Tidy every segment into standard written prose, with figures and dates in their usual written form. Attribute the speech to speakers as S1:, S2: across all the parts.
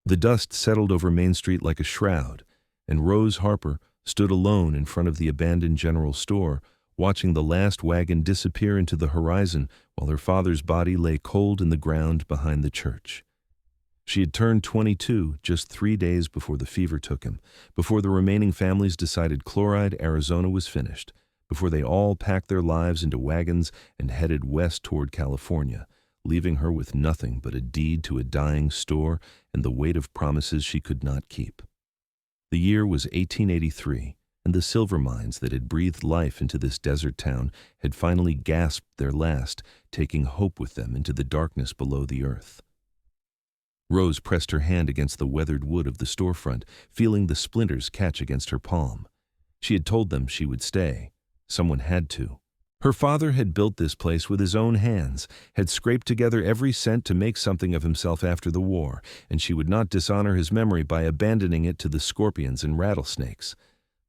S1: The dust settled over Main Street like a shroud, and Rose Harper stood alone in front of the abandoned general store, watching the last wagon disappear into the horizon while her father's body lay cold in the ground behind the church. She had turned 22 just 3 days before the fever took him, before the remaining families decided Chloride, Arizona was finished, before they all packed their lives into wagons and headed west toward California, leaving her with nothing but a deed to a dying store and the weight of promises she could not keep. The year was 1883, and the silver mines that had breathed life into this desert town had finally gasped their last, taking hope with them into the darkness below the earth. Rose pressed her hand against the weathered wood of the storefront, feeling the splinters catch against her palm. She had told them she would stay. Someone had to. Her father had built this place with his own hands, had scraped together every cent to make something of himself after the war, and she would not dishonor his memory by abandoning it to the scorpions and rattlesnakes.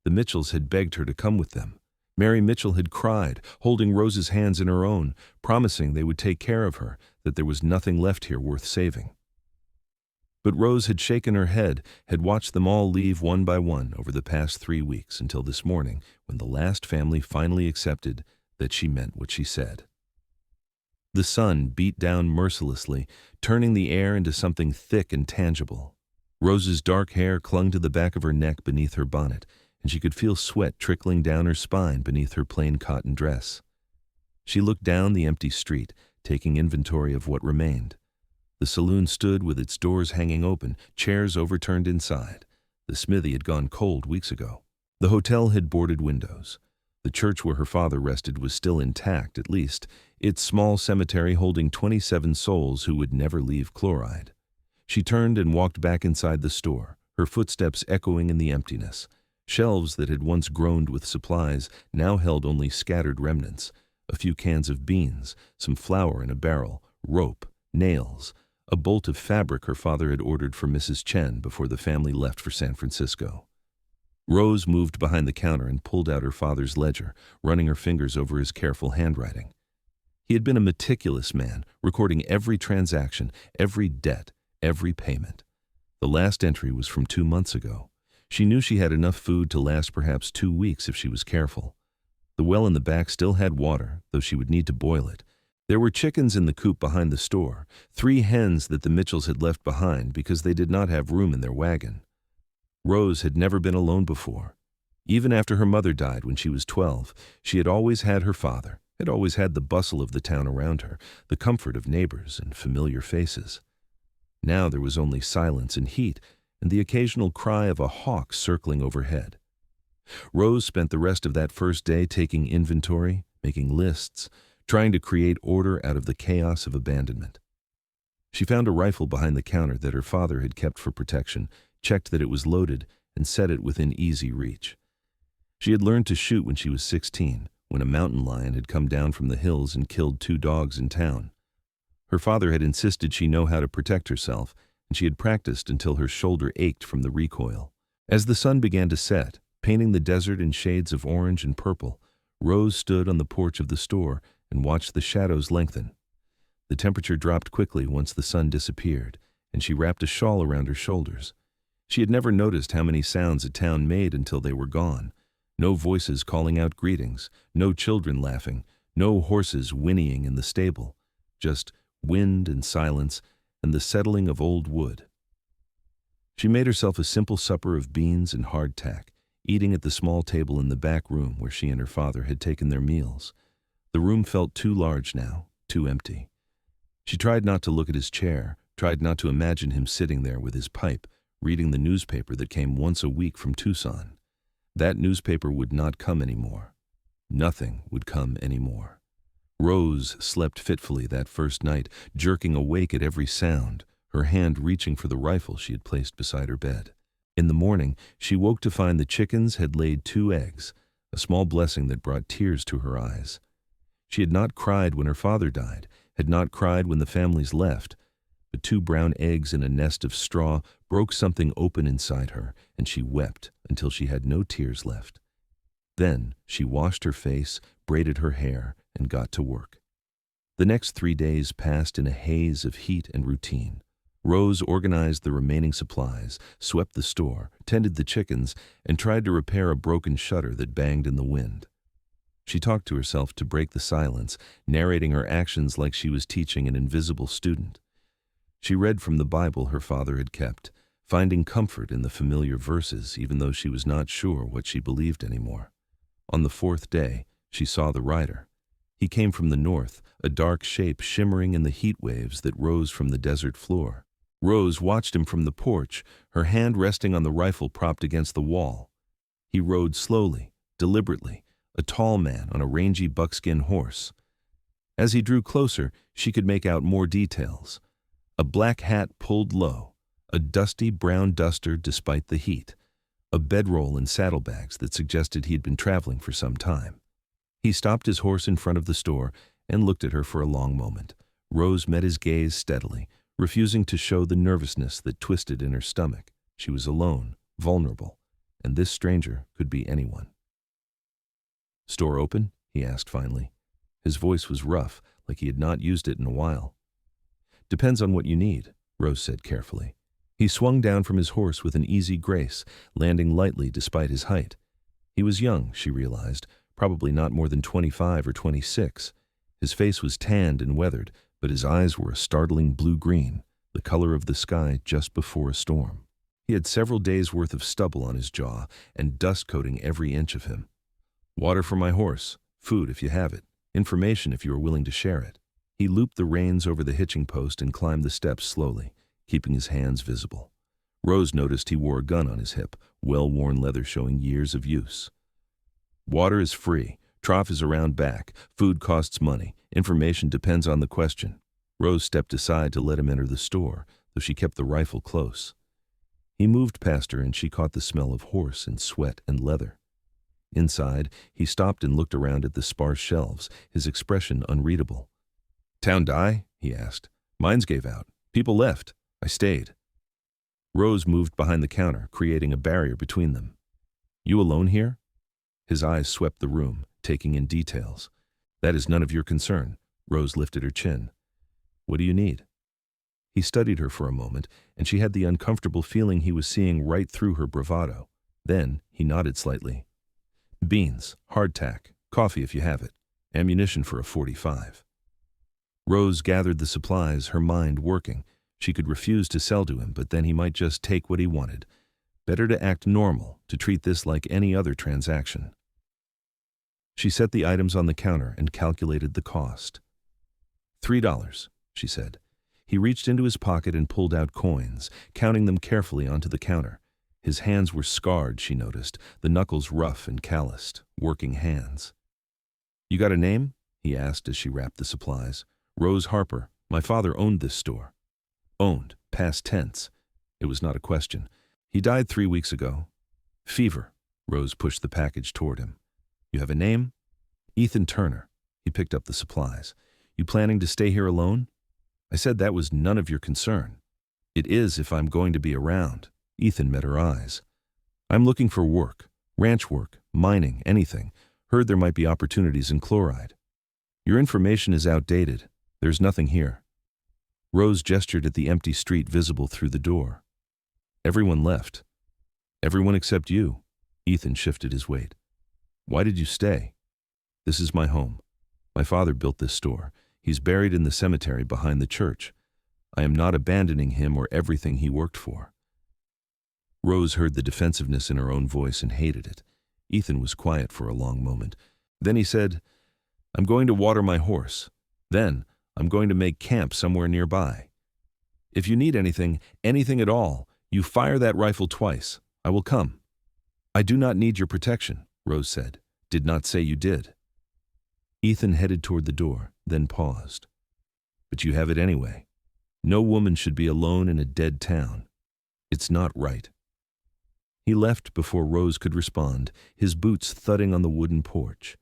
S1: The Mitchells had begged her to come with them. Mary Mitchell had cried, holding Rose's hands in her own, promising they would take care of her, that there was nothing left here worth saving. But Rose had shaken her head, had watched them all leave one by one over the past 3 weeks until this morning, when the last family finally accepted that she meant what she said. The sun beat down mercilessly, turning the air into something thick and tangible. Rose's dark hair clung to the back of her neck beneath her bonnet, and she could feel sweat trickling down her spine beneath her plain cotton dress. She looked down the empty street, taking inventory of what remained. The saloon stood with its doors hanging open, chairs overturned inside. The smithy had gone cold weeks ago. The hotel had boarded windows. The church where her father rested was still intact, at least, its small cemetery holding 27 souls who would never leave Chloride. She turned and walked back inside the store, her footsteps echoing in the emptiness. Shelves that had once groaned with supplies now held only scattered remnants, a few cans of beans, some flour in a barrel, rope, nails, a bolt of fabric her father had ordered for Mrs. Chen before the family left for San Francisco. Rose moved behind the counter and pulled out her father's ledger, running her fingers over his careful handwriting. He had been a meticulous man, recording every transaction, every debt, every payment. The last entry was from 2 months ago. She knew she had enough food to last perhaps 2 weeks if she was careful. The well in the back still had water, though she would need to boil it. There were chickens in the coop behind the store, 3 hens that the Mitchells had left behind because they did not have room in their wagon. Rose had never been alone before. Even after her mother died when she was 12, she had always had her father, had always had the bustle of the town around her, the comfort of neighbors and familiar faces. Now there was only silence and heat, and the occasional cry of a hawk circling overhead. Rose spent the rest of that first day taking inventory, making lists, trying to create order out of the chaos of abandonment. She found a rifle behind the counter that her father had kept for protection, checked that it was loaded, and set it within easy reach. She had learned to shoot when she was 16, when a mountain lion had come down from the hills and killed 2 dogs in town. Her father had insisted she know how to protect herself, and she had practiced until her shoulder ached from the recoil. As the sun began to set, painting the desert in shades of orange and purple, Rose stood on the porch of the store and watched the shadows lengthen. The temperature dropped quickly once the sun disappeared, and she wrapped a shawl around her shoulders. She had never noticed how many sounds a town made until they were gone. No voices calling out greetings, no children laughing, no horses whinnying in the stable, just wind and silence and the settling of old wood. She made herself a simple supper of beans and hardtack, eating at the small table in the back room where she and her father had taken their meals. The room felt too large now, too empty. She tried not to look at his chair, tried not to imagine him sitting there with his pipe, reading the newspaper that came once a week from Tucson. That newspaper would not come anymore. Nothing would come anymore. Rose slept fitfully that first night, jerking awake at every sound, her hand reaching for the rifle she had placed beside her bed. In the morning, she woke to find the chickens had laid 2 eggs, a small blessing that brought tears to her eyes. She had not cried when her father died, had not cried when the families left, but 2 brown eggs in a nest of straw broke something open inside her, and she wept until she had no tears left. Then she washed her face, braided her hair, and got to work. The next 3 days passed in a haze of heat and routine. Rose organized the remaining supplies, swept the store, tended the chickens, and tried to repair a broken shutter that banged in the wind. She talked to herself to break the silence, narrating her actions like she was teaching an invisible student. She read from the Bible her father had kept, finding comfort in the familiar verses even though she was not sure what she believed anymore. On the fourth day, she saw the rider. He came from the north, a dark shape shimmering in the heat waves that rose from the desert floor. Rose watched him from the porch, her hand resting on the rifle propped against the wall. He rode slowly, deliberately, a tall man on a rangy buckskin horse. As he drew closer, she could make out more details. A black hat pulled low, a dusty brown duster despite the heat, a bedroll and saddlebags that suggested he had been traveling for some time. He stopped his horse in front of the store and looked at her for a long moment. Rose met his gaze steadily, refusing to show the nervousness that twisted in her stomach. She was alone, vulnerable, and this stranger could be anyone. "Store open?" he asked finally. His voice was rough, like he had not used it in a while. "Depends on what you need," Rose said carefully. He swung down from his horse with an easy grace, landing lightly despite his height. He was young, she realized, probably not more than 25 or 26. His face was tanned and weathered, but his eyes were a startling blue-green, the color of the sky just before a storm. He had several days' worth of stubble on his jaw and dust coating every inch of him. "Water for my horse, food if you have it, information if you are willing to share it." He looped the reins over the hitching post and climbed the steps slowly, keeping his hands visible. Rose noticed he wore a gun on his hip, well-worn leather showing years of use. "Water is free. Trough is around back. Food costs money. Information depends on the question." Rose stepped aside to let him enter the store, though she kept the rifle close. He moved past her and she caught the smell of horse and sweat and leather. Inside, he stopped and looked around at the sparse shelves, his expression unreadable. "Town die?" he asked. "Mines gave out. People left. I stayed." Rose moved behind the counter, creating a barrier between them. "You alone here?" His eyes swept the room, taking in details. "That is none of your concern." Rose lifted her chin. "What do you need?" He studied her for a moment, and she had the uncomfortable feeling he was seeing right through her bravado. Then he nodded slightly. "Beans, hardtack, coffee if you have it, ammunition for a .45. Rose gathered the supplies, her mind working. She could refuse to sell to him, but then he might just take what he wanted. Better to act normal, to treat this like any other transaction. She set the items on the counter and calculated the cost. $3, she said. He reached into his pocket and pulled out coins, counting them carefully onto the counter. His hands were scarred, she noticed, the knuckles rough and calloused, working hands. "You got a name?" he asked as she wrapped the supplies. "Rose Harper. My father owned this store." Owned, past tense. It was not a question. "He died 3 weeks ago." "Fever." Rose pushed the package toward him. "You have a name?" "Ethan Turner." He picked up the supplies. "You planning to stay here alone?" "I said that was none of your concern." "It is if I'm going to be around." Ethan met her eyes. "I'm looking for work. Ranch work, mining, anything. Heard there might be opportunities in Chloride." "Your information is outdated. There's nothing here." Rose gestured at the empty street visible through the door. "Everyone left." "Everyone except you." Ethan shifted his weight. "Why did you stay?" "This is my home. My father built this store. He's buried in the cemetery behind the church. I am not abandoning him or everything he worked for." Rose heard the defensiveness in her own voice and hated it. Ethan was quiet for a long moment. Then he said, "I'm going to water my horse. Then I'm going to make camp somewhere nearby. If you need anything, anything at all, you fire that rifle twice. I will come." "I do not need your protection," Rose said. "Did not say you did." Ethan headed toward the door, then paused. "But you have it anyway. No woman should be alone in a dead town. It's not right." He left before Rose could respond, his boots thudding on the wooden porch.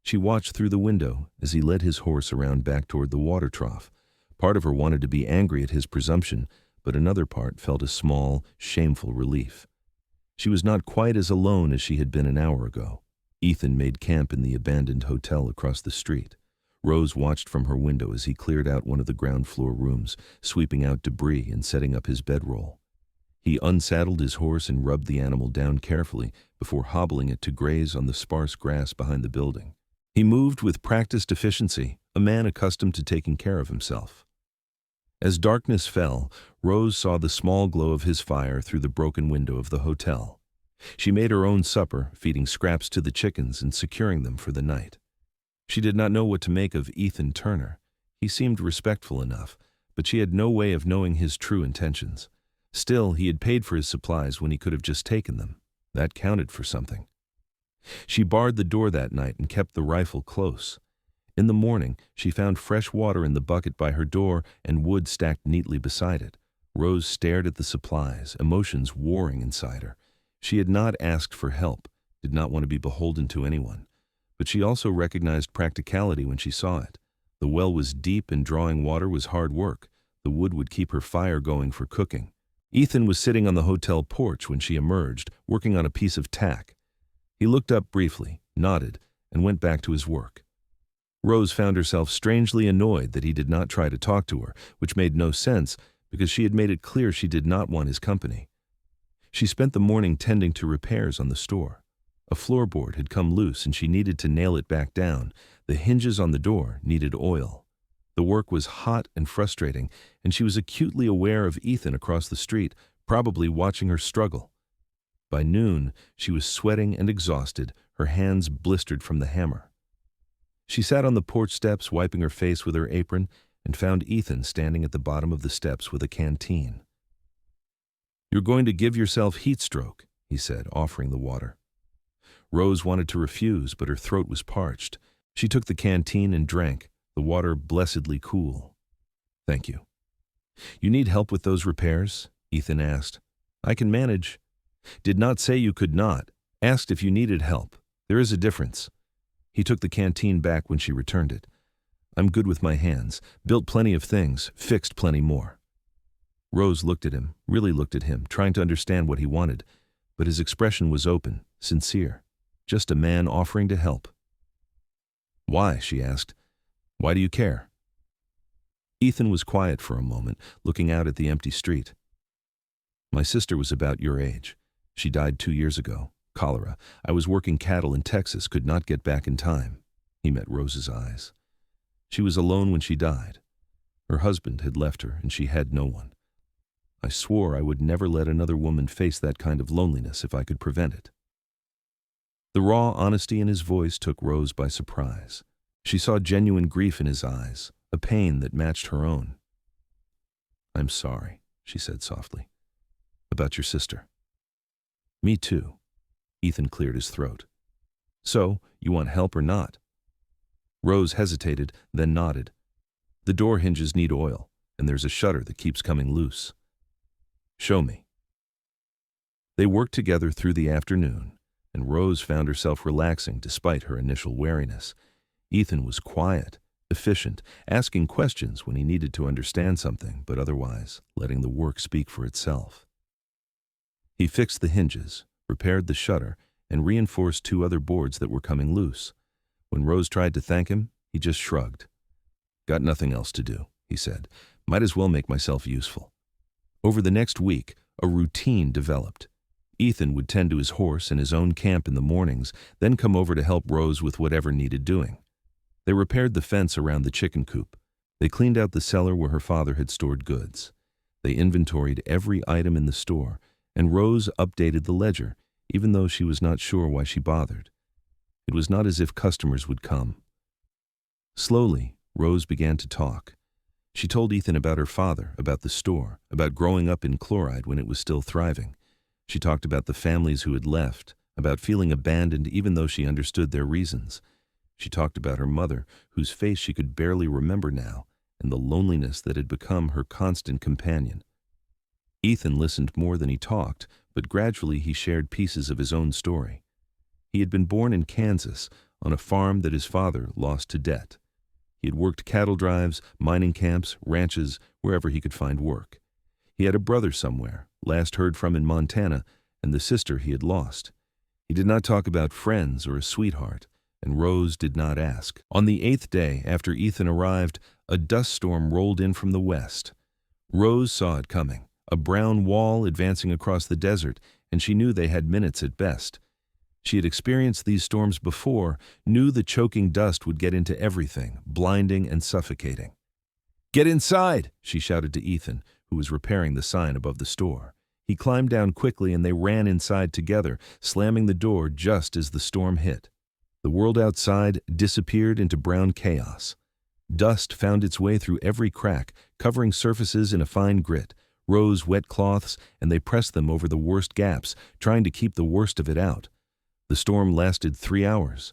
S1: She watched through the window as he led his horse around back toward the water trough. Part of her wanted to be angry at his presumption, but another part felt a small, shameful relief. She was not quite as alone as she had been an hour ago. Ethan made camp in the abandoned hotel across the street. Rose watched from her window as he cleared out one of the ground floor rooms, sweeping out debris and setting up his bedroll. He unsaddled his horse and rubbed the animal down carefully before hobbling it to graze on the sparse grass behind the building. He moved with practiced efficiency, a man accustomed to taking care of himself. As darkness fell, Rose saw the small glow of his fire through the broken window of the hotel. She made her own supper, feeding scraps to the chickens and securing them for the night. She did not know what to make of Ethan Turner. He seemed respectful enough, but she had no way of knowing his true intentions. Still, he had paid for his supplies when he could have just taken them. That counted for something. She barred the door that night and kept the rifle close. In the morning, she found fresh water in the bucket by her door and wood stacked neatly beside it. Rose stared at the supplies, emotions warring inside her. She had not asked for help, did not want to be beholden to anyone. But she also recognized practicality when she saw it. The well was deep and drawing water was hard work. The wood would keep her fire going for cooking. Ethan was sitting on the hotel porch when she emerged, working on a piece of tack. He looked up briefly, nodded, and went back to his work. Rose found herself strangely annoyed that he did not try to talk to her, which made no sense because she had made it clear she did not want his company. She spent the morning tending to repairs on the store. A floorboard had come loose and she needed to nail it back down. The hinges on the door needed oil. The work was hot and frustrating, and she was acutely aware of Ethan across the street, probably watching her struggle. By noon, she was sweating and exhausted, her hands blistered from the hammer. She sat on the porch steps, wiping her face with her apron, and found Ethan standing at the bottom of the steps with a canteen. "You're going to give yourself heat stroke," he said, offering the water. Rose wanted to refuse, but her throat was parched. She took the canteen and drank, the water blessedly cool. "Thank you." "You need help with those repairs?" Ethan asked. "I can manage." "Did not say you could not. Asked if you needed help. There is a difference." He took the canteen back when she returned it. "I'm good with my hands. Built plenty of things, fixed plenty more." Rose looked at him, really looked at him, trying to understand what he wanted, but his expression was open, sincere. Just a man offering to help. "Why?" she asked. "Why do you care?" Ethan was quiet for a moment, looking out at the empty street. "My sister was about your age. She died 2 years ago. Cholera. I was working cattle in Texas, could not get back in time." He met Rose's eyes. She was alone when she died. Her husband had left her, and she had no one. I swore I would never let another woman face that kind of loneliness if I could prevent it. The raw honesty in his voice took Rose by surprise. She saw genuine grief in his eyes, a pain that matched her own. "I'm sorry," she said softly. "About your sister." "Me too." Ethan cleared his throat. "So, you want help or not?" Rose hesitated, then nodded. "The door hinges need oil, and there's a shutter that keeps coming loose." "Show me." They worked together through the afternoon, and Rose found herself relaxing despite her initial wariness. Ethan was quiet, efficient, asking questions when he needed to understand something, but otherwise letting the work speak for itself. He fixed the hinges, repaired the shutter, and reinforced 2 other boards that were coming loose. When Rose tried to thank him, he just shrugged. "Got nothing else to do," he said. "Might as well make myself useful." Over the next week, a routine developed. Ethan would tend to his horse and his own camp in the mornings, then come over to help Rose with whatever needed doing. They repaired the fence around the chicken coop. They cleaned out the cellar where her father had stored goods. They inventoried every item in the store, and Rose updated the ledger, even though she was not sure why she bothered. It was not as if customers would come. Slowly, Rose began to talk. She told Ethan about her father, about the store, about growing up in Chloride when it was still thriving. She talked about the families who had left, about feeling abandoned even though she understood their reasons. She talked about her mother, whose face she could barely remember now, and the loneliness that had become her constant companion. Ethan listened more than he talked, but gradually he shared pieces of his own story. He had been born in Kansas, on a farm that his father lost to debt. He had worked cattle drives, mining camps, ranches, wherever he could find work. He had a brother somewhere, last heard from in Montana, and the sister he had lost. He did not talk about friends or a sweetheart, and Rose did not ask. On the 8th day after Ethan arrived, a dust storm rolled in from the west. Rose saw it coming, a brown wall advancing across the desert, and she knew they had minutes at best. She had experienced these storms before, knew the choking dust would get into everything, blinding and suffocating. "Get inside!" she shouted to Ethan, who was repairing the sign above the store. He climbed down quickly and they ran inside together, slamming the door just as the storm hit. The world outside disappeared into brown chaos. Dust found its way through every crack, covering surfaces in a fine grit. Rose wet cloths, and they pressed them over the worst gaps, trying to keep the worst of it out. The storm lasted 3 hours.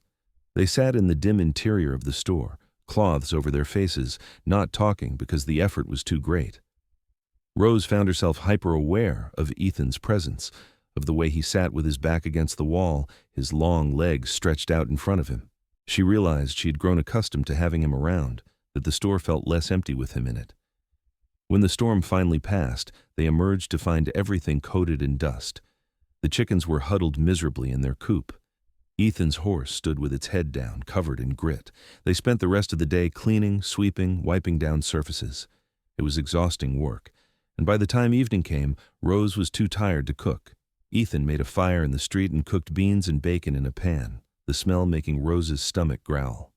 S1: They sat in the dim interior of the store, cloths over their faces, not talking because the effort was too great. Rose found herself hyper-aware of Ethan's presence, of the way he sat with his back against the wall, his long legs stretched out in front of him. She realized she had grown accustomed to having him around, that the store felt less empty with him in it. When the storm finally passed, they emerged to find everything coated in dust. The chickens were huddled miserably in their coop. Ethan's horse stood with its head down, covered in grit. They spent the rest of the day cleaning, sweeping, wiping down surfaces. It was exhausting work, and by the time evening came, Rose was too tired to cook. Ethan made a fire in the street and cooked beans and bacon in a pan, the smell making Rose's stomach growl.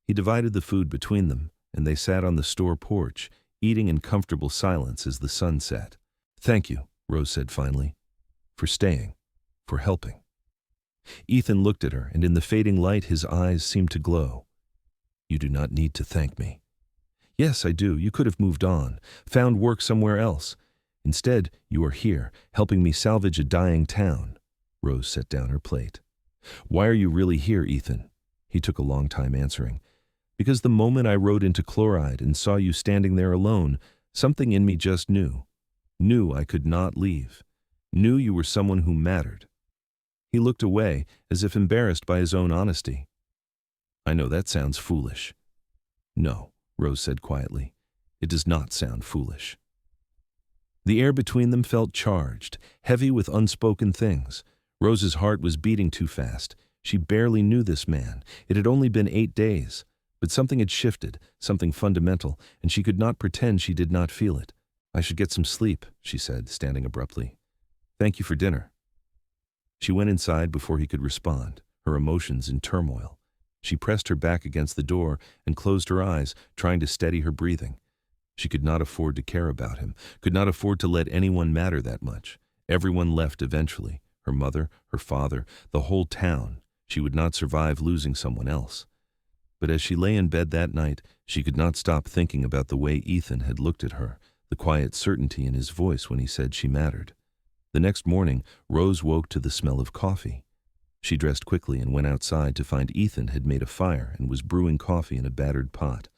S1: He divided the food between them, and they sat on the store porch, eating in comfortable silence as the sun set. "Thank you," Rose said finally, "for staying, for helping." Ethan looked at her, and in the fading light his eyes seemed to glow. "You do not need to thank me." "Yes, I do. You could have moved on, found work somewhere else. Instead, you are here, helping me salvage a dying town." Rose set down her plate. "Why are you really here, Ethan?" He took a long time answering. "Because the moment I rode into Chloride and saw you standing there alone, something in me just knew I could not leave, knew you were someone who mattered." He looked away, as if embarrassed by his own honesty. "I know that sounds foolish." "No," Rose said quietly. "It does not sound foolish." The air between them felt charged, heavy with unspoken things. Rose's heart was beating too fast. She barely knew this man. It had only been 8 days. But something had shifted, something fundamental, and she could not pretend she did not feel it. "I should get some sleep," she said, standing abruptly. "Thank you for dinner." She went inside before he could respond, her emotions in turmoil. She pressed her back against the door and closed her eyes, trying to steady her breathing. She could not afford to care about him, could not afford to let anyone matter that much. Everyone left eventually, her mother, her father, the whole town. She would not survive losing someone else. But as she lay in bed that night, she could not stop thinking about the way Ethan had looked at her, the quiet certainty in his voice when he said she mattered. The next morning, Rose woke to the smell of coffee. She dressed quickly and went outside to find Ethan had made a fire and was brewing coffee in a battered pot.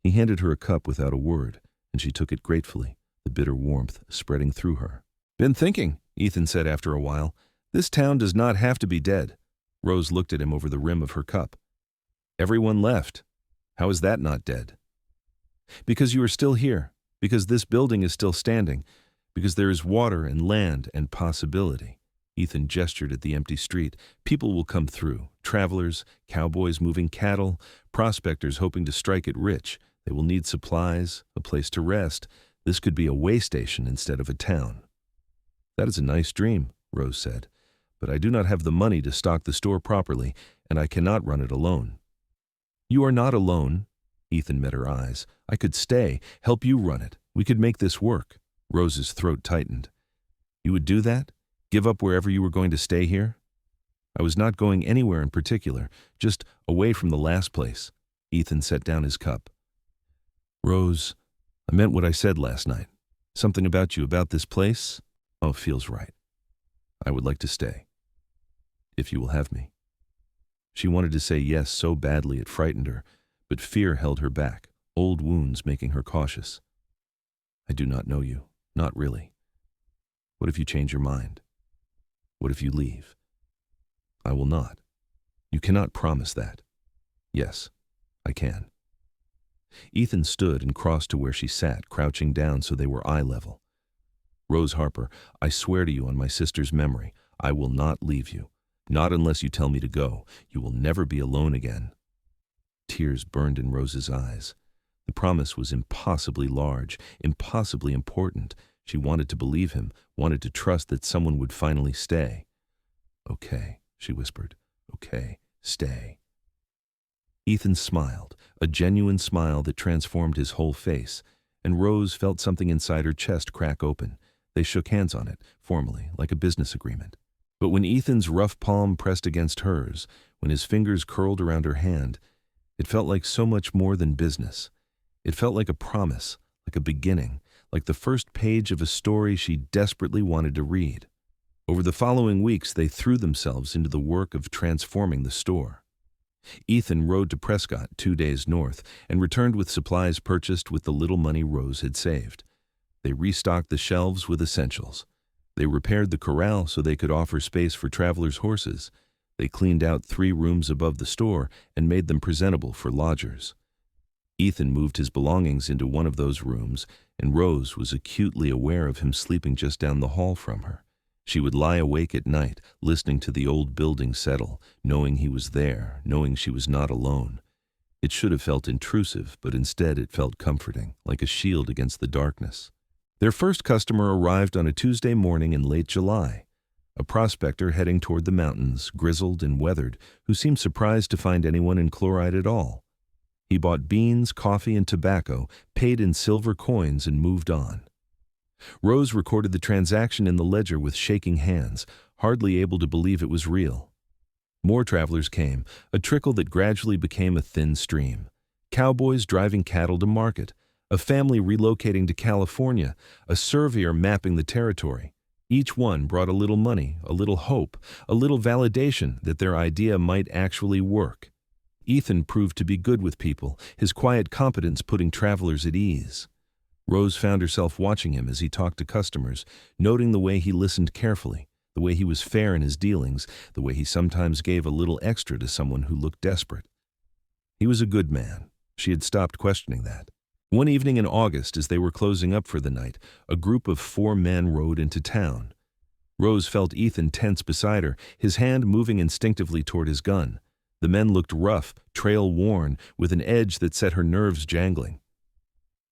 S1: He handed her a cup without a word, and she took it gratefully, the bitter warmth spreading through her. "Been thinking," Ethan said after a while. "This town does not have to be dead." Rose looked at him over the rim of her cup. "Everyone left. How is that not dead?" "Because you are still here, because this building is still standing, because there is water and land and possibility." Ethan gestured at the empty street. "People will come through, travelers, cowboys moving cattle, prospectors hoping to strike it rich. They will need supplies, a place to rest. This could be a way station instead of a town." "That is a nice dream," Rose said, "but I do not have the money to stock the store properly, and I cannot run it alone." "You are not alone." Ethan met her eyes. "I could stay, help you run it. We could make this work." Rose's throat tightened. "You would do that? Give up wherever you were going to stay here?" "I was not going anywhere in particular, just away from the last place." Ethan set down his cup. "Rose, I meant what I said last night. Something about you, about this place. Oh, feels right. I would like to stay. If you will have me." She wanted to say yes so badly it frightened her, but fear held her back, old wounds making her cautious. "I do not know you, not really. What if you change your mind? What if you leave?" "I will not. You cannot promise that." "Yes, I can." Ethan stood and crossed to where she sat, crouching down so they were eye level. "Rose Harper, I swear to you on my sister's memory, I will not leave you. Not unless you tell me to go. You will never be alone again. Tears burned in Rose's eyes. The promise was impossibly large, impossibly important. She wanted to believe him, wanted to trust that someone would finally stay. Okay, she whispered. Okay, stay. Ethan smiled, a genuine smile that transformed his whole face, and Rose felt something inside her chest crack open. They shook hands on it, formally, like a business agreement. But when Ethan's rough palm pressed against hers, when his fingers curled around her hand, it felt like so much more than business. It felt like a promise, like a beginning, like the first page of a story she desperately wanted to read. Over the following weeks, they threw themselves into the work of transforming the store. Ethan rode to Prescott, 2 days north, and returned with supplies purchased with the little money Rose had saved. They restocked the shelves with essentials. They repaired the corral so they could offer space for travelers' horses. They cleaned out 3 rooms above the store and made them presentable for lodgers. Ethan moved his belongings into one of those rooms, and Rose was acutely aware of him sleeping just down the hall from her. She would lie awake at night, listening to the old building settle, knowing he was there, knowing she was not alone. It should have felt intrusive, but instead it felt comforting, like a shield against the darkness. Their first customer arrived on a Tuesday morning in late July. A prospector heading toward the mountains, grizzled and weathered, who seemed surprised to find anyone in Chloride at all. He bought beans, coffee, and tobacco, paid in silver coins, and moved on. Rose recorded the transaction in the ledger with shaking hands, hardly able to believe it was real. More travelers came, a trickle that gradually became a thin stream. Cowboys driving cattle to market, a family relocating to California, a surveyor mapping the territory. Each one brought a little money, a little hope, a little validation that their idea might actually work. Ethan proved to be good with people, his quiet competence putting travelers at ease. Rose found herself watching him as he talked to customers, noting the way he listened carefully, the way he was fair in his dealings, the way he sometimes gave a little extra to someone who looked desperate. He was a good man. She had stopped questioning that. One evening in August, as they were closing up for the night, a group of 4 men rode into town. Rose felt Ethan tense beside her, his hand moving instinctively toward his gun. The men looked rough, trail-worn, with an edge that set her nerves jangling.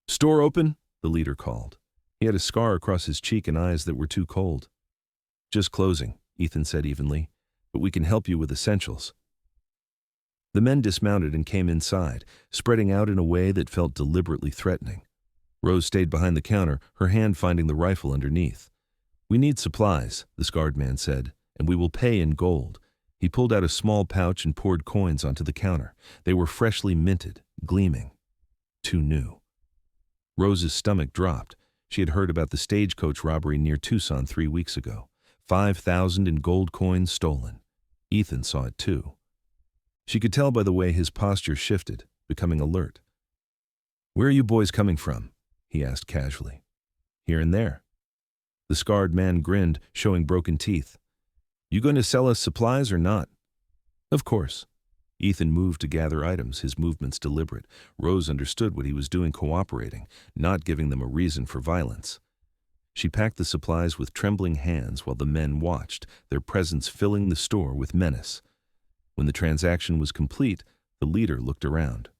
S1: "Store open?" the leader called. He had a scar across his cheek and eyes that were too cold. "Just closing," Ethan said evenly, "but we can help you with essentials." The men dismounted and came inside, spreading out in a way that felt deliberately threatening. Rose stayed behind the counter, her hand finding the rifle underneath. "We need supplies," the scarred man said, "and we will pay in gold." He pulled out a small pouch and poured coins onto the counter. They were freshly minted, gleaming. Too new. Rose's stomach dropped. She had heard about the stagecoach robbery near Tucson 3 weeks ago. 5,000 in gold coins stolen. Ethan saw it too. She could tell by the way his posture shifted, becoming alert. "Where are you boys coming from?" he asked casually. "Here and there." The scarred man grinned, showing broken teeth. "You going to sell us supplies or not?" "Of course." Ethan moved to gather items, his movements deliberate. Rose understood what he was doing, cooperating, not giving them a reason for violence. She packed the supplies with trembling hands while the men watched, their presence filling the store with menace. When the transaction was complete, the leader looked around.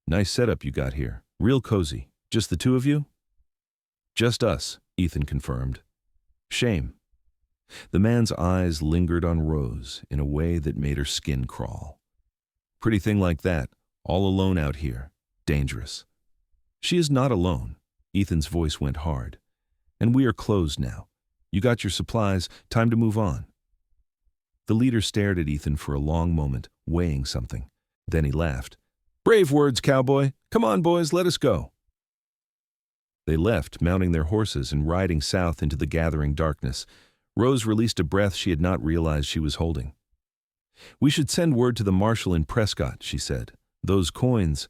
S1: "Nice setup you got here. Real cozy. Just the 2 of you?" "Just us," Ethan confirmed. "Shame." The man's eyes lingered on Rose in a way that made her skin crawl. "Pretty thing like that, all alone out here. Dangerous." "She is not alone." Ethan's voice went hard. "And we are closed now. You got your supplies, time to move on." The leader stared at Ethan for a long moment, weighing something. Then he laughed. "Brave words, cowboy. Come on, boys, let us go." They left, mounting their horses and riding south into the gathering darkness. Rose released a breath she had not realized she was holding. "We should send word to the marshal in Prescott," she said. "Those coins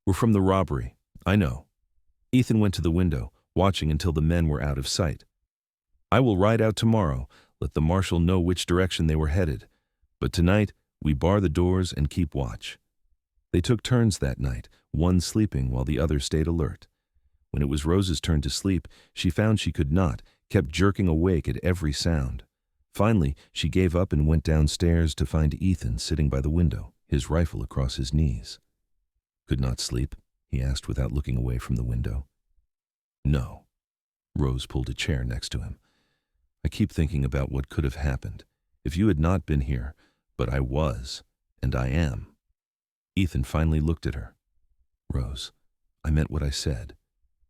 S1: were from the robbery. I know." Ethan went to the window, watching until the men were out of sight. "I will ride out tomorrow, let the marshal know which direction they were headed. But tonight, we bar the doors and keep watch." They took turns that night, one sleeping while the other stayed alert. When it was Rose's turn to sleep, she found she could not, kept jerking awake at every sound. Finally, she gave up and went downstairs to find Ethan sitting by the window, his rifle across his knees. "Could not sleep?" he asked without looking away from the window. "No." Rose pulled a chair next to him. "I keep thinking about what could have happened if you had not been here, but I was, and I am." Ethan finally looked at her. "Rose, I meant what I said.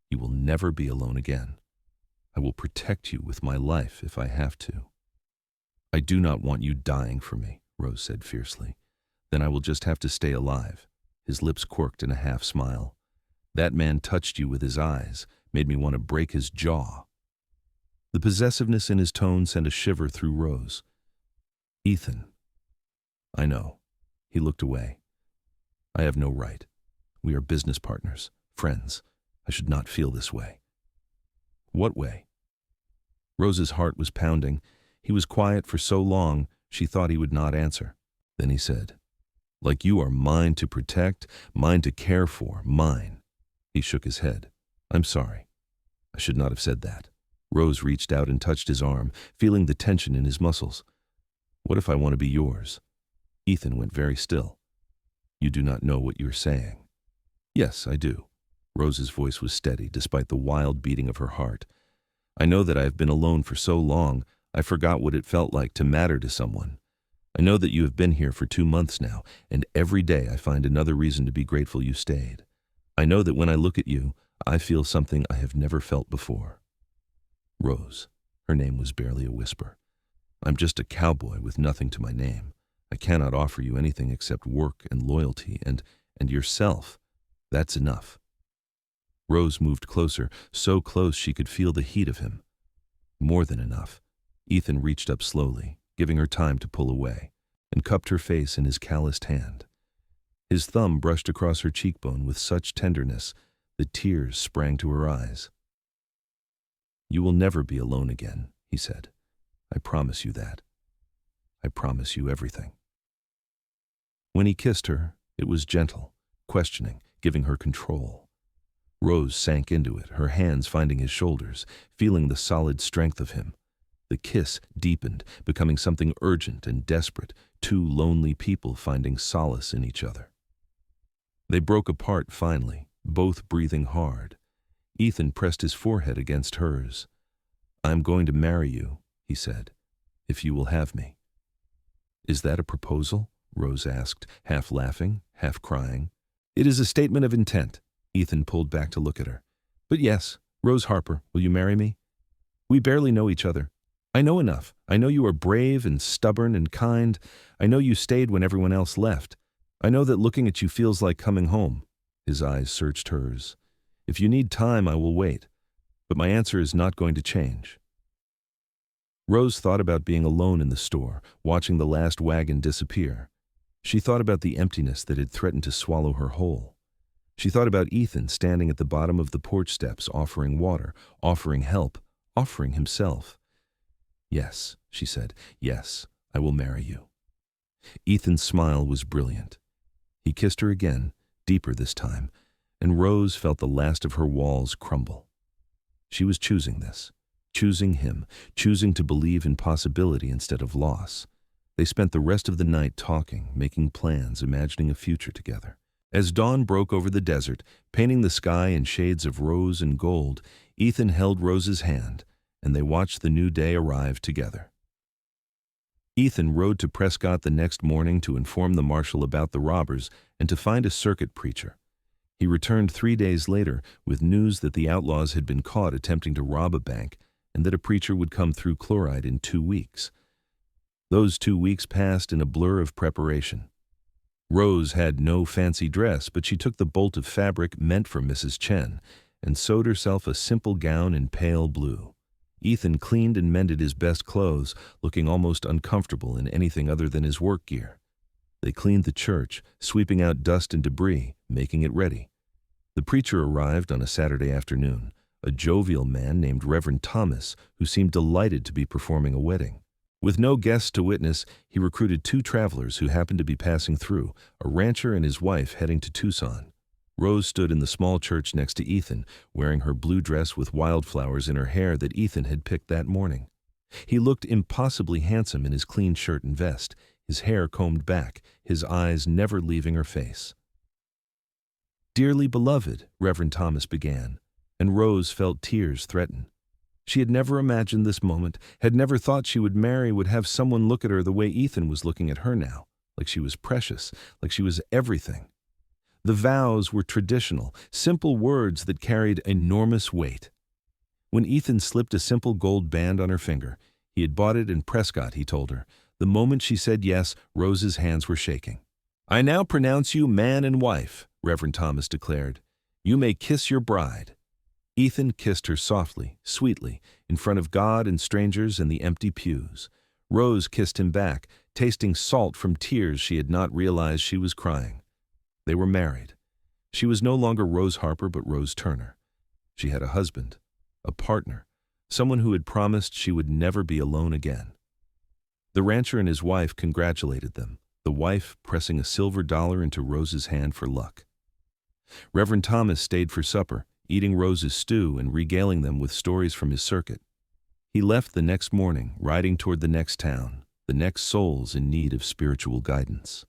S1: You will never be alone again. I will protect you with my life if I have to." "I do not want you dying for me," Rose said fiercely. "Then I will just have to stay alive." His lips quirked in a half smile. "That man touched you with his eyes, made me want to break his jaw." The possessiveness in his tone sent a shiver through Rose. "Ethan." "I know." He looked away. "I have no right. We are business partners, friends. I should not feel this way." "What way?" Rose's heart was pounding. He was quiet for so long, she thought he would not answer. Then he said, "Like you are mine to protect, mine to care for, mine." He shook his head. "I'm sorry. I should not have said that." Rose reached out and touched his arm, feeling the tension in his muscles. "What if I want to be yours?" Ethan went very still. "You do not know what you're saying." "Yes, I do." Rose's voice was steady, despite the wild beating of her heart. "I know that I have been alone for so long, I forgot what it felt like to matter to someone. I know that you have been here for 2 months now, and every day I find another reason to be grateful you stayed. I know that when I look at you, I feel something I have never felt before." "Rose," her name was barely a whisper. "I'm just a cowboy with nothing to my name. I cannot offer you anything except work and loyalty and yourself. That's enough." Rose moved closer, so close she could feel the heat of him. "More than enough." Ethan reached up slowly, giving her time to pull away, and cupped her face in his calloused hand. His thumb brushed across her cheekbone with such tenderness that tears sprang to her eyes. "You will never be alone again," he said. "I promise you that. I promise you everything." When he kissed her, it was gentle, questioning, giving her control. Rose sank into it, her hands finding his shoulders, feeling the solid strength of him. The kiss deepened, becoming something urgent and desperate, two lonely people finding solace in each other. They broke apart finally, both breathing hard. Ethan pressed his forehead against hers. "I'm going to marry you," he said, "if you will have me." "Is that a proposal?" Rose asked, half laughing, half crying. "It is a statement of intent." Ethan pulled back to look at her. "But yes, Rose Harper, will you marry me? We barely know each other. I know enough. I know you are brave and stubborn and kind. I know you stayed when everyone else left. I know that looking at you feels like coming home." His eyes searched hers. "If you need time, I will wait. But my answer is not going to change." Rose thought about being alone in the store, watching the last wagon disappear. She thought about the emptiness that had threatened to swallow her whole. She thought about Ethan standing at the bottom of the porch steps, offering water, offering help, offering himself. "Yes," she said, "yes, I will marry you." Ethan's smile was brilliant. He kissed her again, deeper this time, and Rose felt the last of her walls crumble. She was choosing this, choosing him, choosing to believe in possibility instead of loss. They spent the rest of the night talking, making plans, imagining a future together. As dawn broke over the desert, painting the sky in shades of rose and gold, Ethan held Rose's hand, and they watched the new day arrive together. Ethan rode to Prescott the next morning to inform the marshal about the robbers and to find a circuit preacher. He returned 3 days later with news that the outlaws had been caught attempting to rob a bank and that a preacher would come through Chloride in 2 weeks. Those 2 weeks passed in a blur of preparation. Rose had no fancy dress, but she took the bolt of fabric meant for Mrs. Chen and sewed herself a simple gown in pale blue. Ethan cleaned and mended his best clothes, looking almost uncomfortable in anything other than his work gear. They cleaned the church, sweeping out dust and debris, making it ready. The preacher arrived on a Saturday afternoon, a jovial man named Reverend Thomas, who seemed delighted to be performing a wedding. With no guests to witness, he recruited 2 travelers who happened to be passing through, a rancher and his wife heading to Tucson. Rose stood in the small church next to Ethan, wearing her blue dress with wildflowers in her hair that Ethan had picked that morning. He looked impossibly handsome in his clean shirt and vest, his hair combed back, his eyes never leaving her face. "Dearly beloved," Reverend Thomas began, and Rose felt tears threaten. She had never imagined this moment, had never thought she would marry, would have someone look at her the way Ethan was looking at her now, like she was precious, like she was everything. The vows were traditional, simple words that carried enormous weight. When Ethan slipped a simple gold band on her finger, he had bought it in Prescott, he told her. The moment she said yes, Rose's hands were shaking. "I now pronounce you man and wife," Reverend Thomas declared. "You may kiss your bride." Ethan kissed her softly, sweetly, in front of God and strangers in the empty pews. Rose kissed him back, tasting salt from tears she had not realized she was crying. They were married. She was no longer Rose Harper but Rose Turner. She had a husband, a partner, someone who had promised she would never be alone again. The rancher and his wife congratulated them, the wife pressing a silver dollar into Rose's hand for luck. Reverend Thomas stayed for supper, eating Rose's stew and regaling them with stories from his circuit. He left the next morning, riding toward the next town, the next souls in need of spiritual guidance.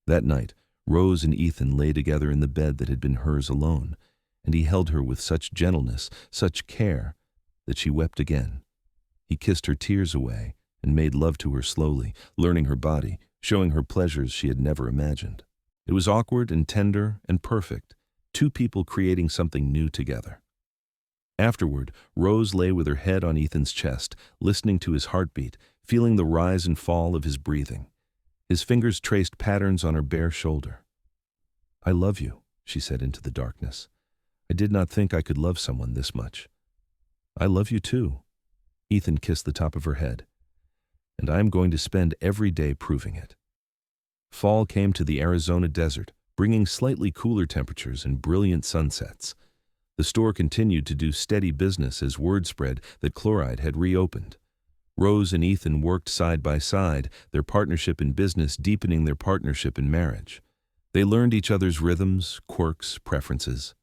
S1: That night, Rose and Ethan lay together in the bed that had been hers alone, and he held her with such gentleness, such care, that she wept again. He kissed her tears away and made love to her slowly, learning her body, showing her pleasures she had never imagined. It was awkward and tender and perfect, two people creating something new together. Afterward, Rose lay with her head on Ethan's chest, listening to his heartbeat, feeling the rise and fall of his breathing. His fingers traced patterns on her bare shoulder. "I love you," she said into the darkness. "I did not think I could love someone this much." "I love you too." Ethan kissed the top of her head. "And I am going to spend every day proving it." Fall came to the Arizona desert, bringing slightly cooler temperatures and brilliant sunsets. The store continued to do steady business as word spread that Chloride had reopened. Rose and Ethan worked side by side, their partnership in business deepening their partnership in marriage. They learned each other's rhythms, quirks, preferences.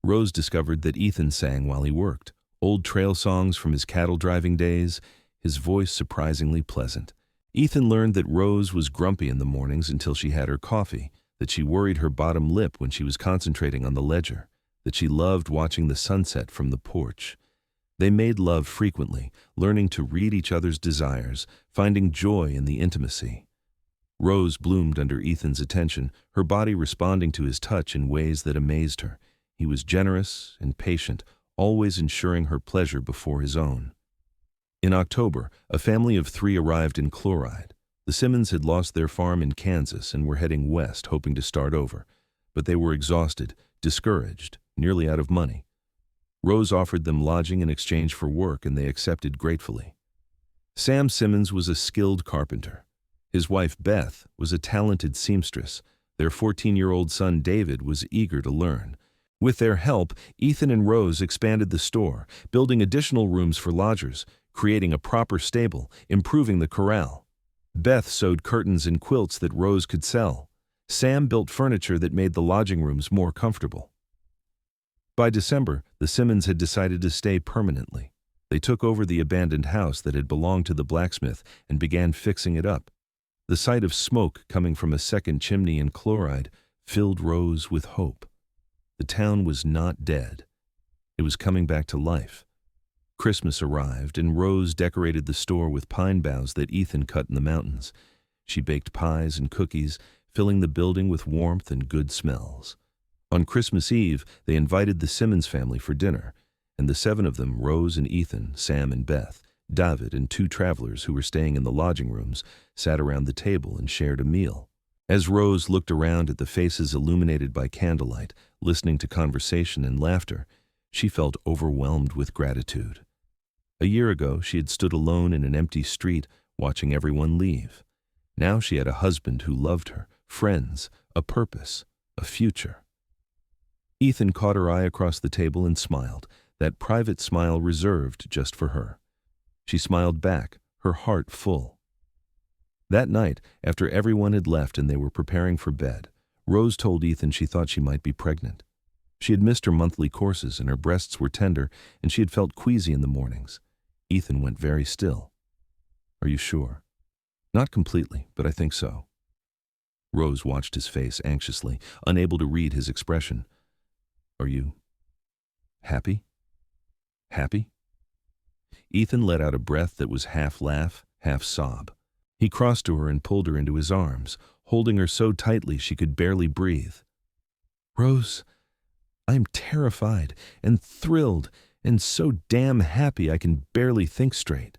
S1: Rose discovered that Ethan sang while he worked, old trail songs from his cattle driving days, his voice surprisingly pleasant. Ethan learned that Rose was grumpy in the mornings until she had her coffee, that she worried her bottom lip when she was concentrating on the ledger, that she loved watching the sunset from the porch. They made love frequently, learning to read each other's desires, finding joy in the intimacy. Rose bloomed under Ethan's attention, her body responding to his touch in ways that amazed her. He was generous and patient, always ensuring her pleasure before his own. In October, a family of 3 arrived in Chloride. The Simmons had lost their farm in Kansas and were heading west, hoping to start over. But they were exhausted, discouraged, nearly out of money. Rose offered them lodging in exchange for work, and they accepted gratefully. Sam Simmons was a skilled carpenter. His wife, Beth, was a talented seamstress. Their 14-year-old son, David, was eager to learn. With their help, Ethan and Rose expanded the store, building additional rooms for lodgers, creating a proper stable, improving the corral. Beth sewed curtains and quilts that Rose could sell. Sam built furniture that made the lodging rooms more comfortable. By December, the Simmons had decided to stay permanently. They took over the abandoned house that had belonged to the blacksmith and began fixing it up. The sight of smoke coming from a second chimney in Chloride filled Rose with hope. The town was not dead. It was coming back to life. Christmas arrived, and Rose decorated the store with pine boughs that Ethan cut in the mountains. She baked pies and cookies, filling the building with warmth and good smells. On Christmas Eve, they invited the Simmons family for dinner, and the 7 of them, Rose and Ethan, Sam and Beth, David and 2 travelers who were staying in the lodging rooms, sat around the table and shared a meal. As Rose looked around at the faces illuminated by candlelight, listening to conversation and laughter, she felt overwhelmed with gratitude. A year ago, she had stood alone in an empty street, watching everyone leave. Now she had a husband who loved her, friends, a purpose, a future. Ethan caught her eye across the table and smiled, that private smile reserved just for her. She smiled back, her heart full. That night, after everyone had left and they were preparing for bed, Rose told Ethan she thought she might be pregnant. She had missed her monthly courses and her breasts were tender, and she had felt queasy in the mornings. Ethan went very still. Are you sure? Not completely, but I think so. Rose watched his face anxiously, unable to read his expression. Are you happy? Happy? Ethan let out a breath that was half laugh, half sob. He crossed to her and pulled her into his arms, holding her so tightly she could barely breathe. Rose, I'm terrified and thrilled and so damn happy I can barely think straight.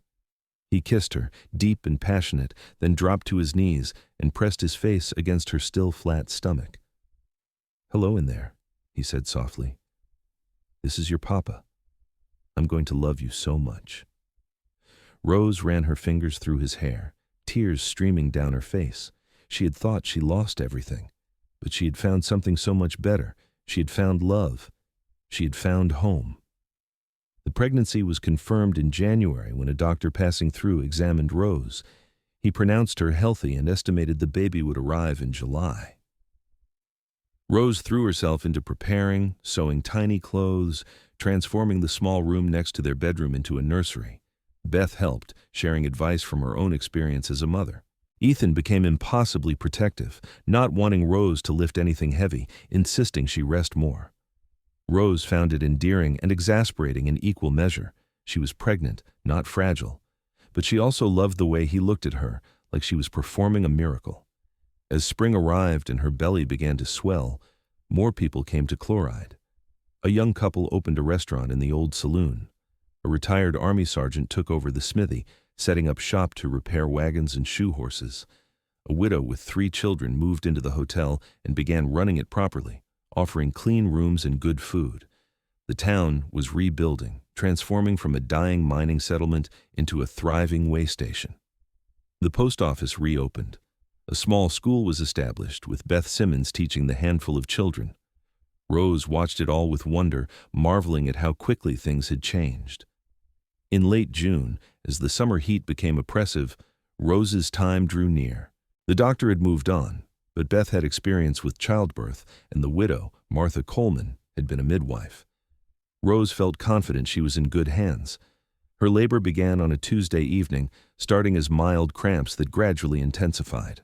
S1: He kissed her, deep and passionate, then dropped to his knees and pressed his face against her still flat stomach. Hello in there, he said softly. This is your papa. I'm going to love you so much. Rose ran her fingers through his hair, tears streaming down her face. She had thought she lost everything, but she had found something so much better. She had found love. She had found home. The pregnancy was confirmed in January when a doctor passing through examined Rose. He pronounced her healthy and estimated the baby would arrive in July. Rose threw herself into preparing, sewing tiny clothes, transforming the small room next to their bedroom into a nursery. Beth helped, sharing advice from her own experience as a mother. Ethan became impossibly protective, not wanting Rose to lift anything heavy, insisting she rest more. Rose found it endearing and exasperating in equal measure. She was pregnant, not fragile. But she also loved the way he looked at her, like she was performing a miracle. As spring arrived and her belly began to swell, more people came to Chloride. A young couple opened a restaurant in the old saloon. A retired army sergeant took over the smithy, setting up shop to repair wagons and shoe horses. A widow with 3 children moved into the hotel and began running it properly, offering clean rooms and good food. The town was rebuilding, transforming from a dying mining settlement into a thriving way station. The post office reopened. A small school was established, with Beth Simmons teaching the handful of children. Rose watched it all with wonder, marveling at how quickly things had changed. In late June, as the summer heat became oppressive, Rose's time drew near. The doctor had moved on, but Beth had experience with childbirth, and the widow, Martha Coleman, had been a midwife. Rose felt confident she was in good hands. Her labor began on a Tuesday evening, starting as mild cramps that gradually intensified.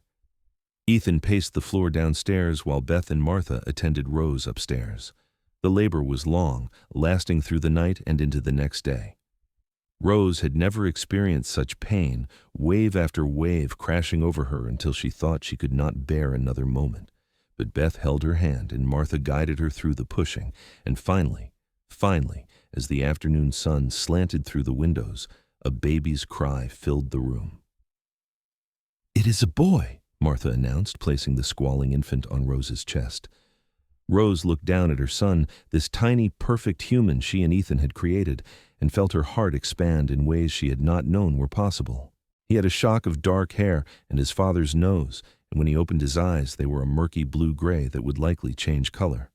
S1: Ethan paced the floor downstairs while Beth and Martha attended Rose upstairs. The labor was long, lasting through the night and into the next day. Rose had never experienced such pain, wave after wave crashing over her until she thought she could not bear another moment. But Beth held her hand and Martha guided her through the pushing, and finally, as the afternoon sun slanted through the windows, a baby's cry filled the room. "It is a boy," Martha announced, placing the squalling infant on Rose's chest. Rose looked down at her son, this tiny, perfect human she and Ethan had created, and felt her heart expand in ways she had not known were possible. He had a shock of dark hair and his father's nose, and when he opened his eyes, they were a murky blue-gray that would likely change color.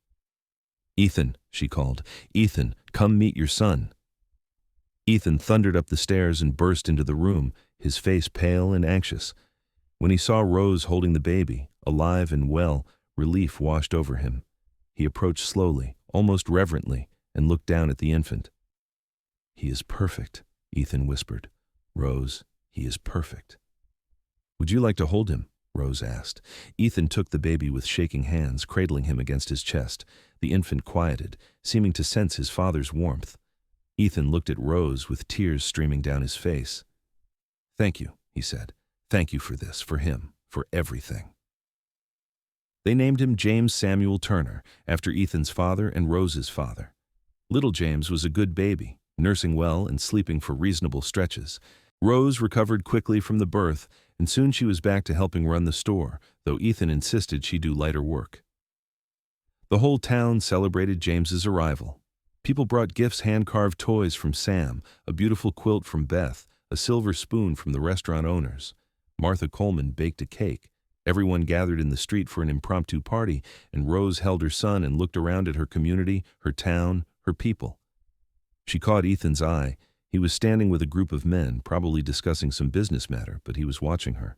S1: "Ethan," she called. "Ethan, come meet your son." Ethan thundered up the stairs and burst into the room, his face pale and anxious. When he saw Rose holding the baby, alive and well, relief washed over him. He approached slowly, almost reverently, and looked down at the infant. "He is perfect," Ethan whispered. "Rose, he is perfect." "Would you like to hold him?" Rose asked. Ethan took the baby with shaking hands, cradling him against his chest. The infant quieted, seeming to sense his father's warmth. Ethan looked at Rose with tears streaming down his face. "Thank you," he said. "Thank you for this, for him, for everything." They named him James Samuel Turner, after Ethan's father and Rose's father. Little James was a good baby, nursing well and sleeping for reasonable stretches. Rose recovered quickly from the birth, and soon she was back to helping run the store, though Ethan insisted she do lighter work. The whole town celebrated James's arrival. People brought gifts, hand-carved toys from Sam, a beautiful quilt from Beth, a silver spoon from the restaurant owners. Martha Coleman baked a cake. Everyone gathered in the street for an impromptu party, and Rose held her son and looked around at her community, her town, her people. She caught Ethan's eye. He was standing with a group of men, probably discussing some business matter, but he was watching her.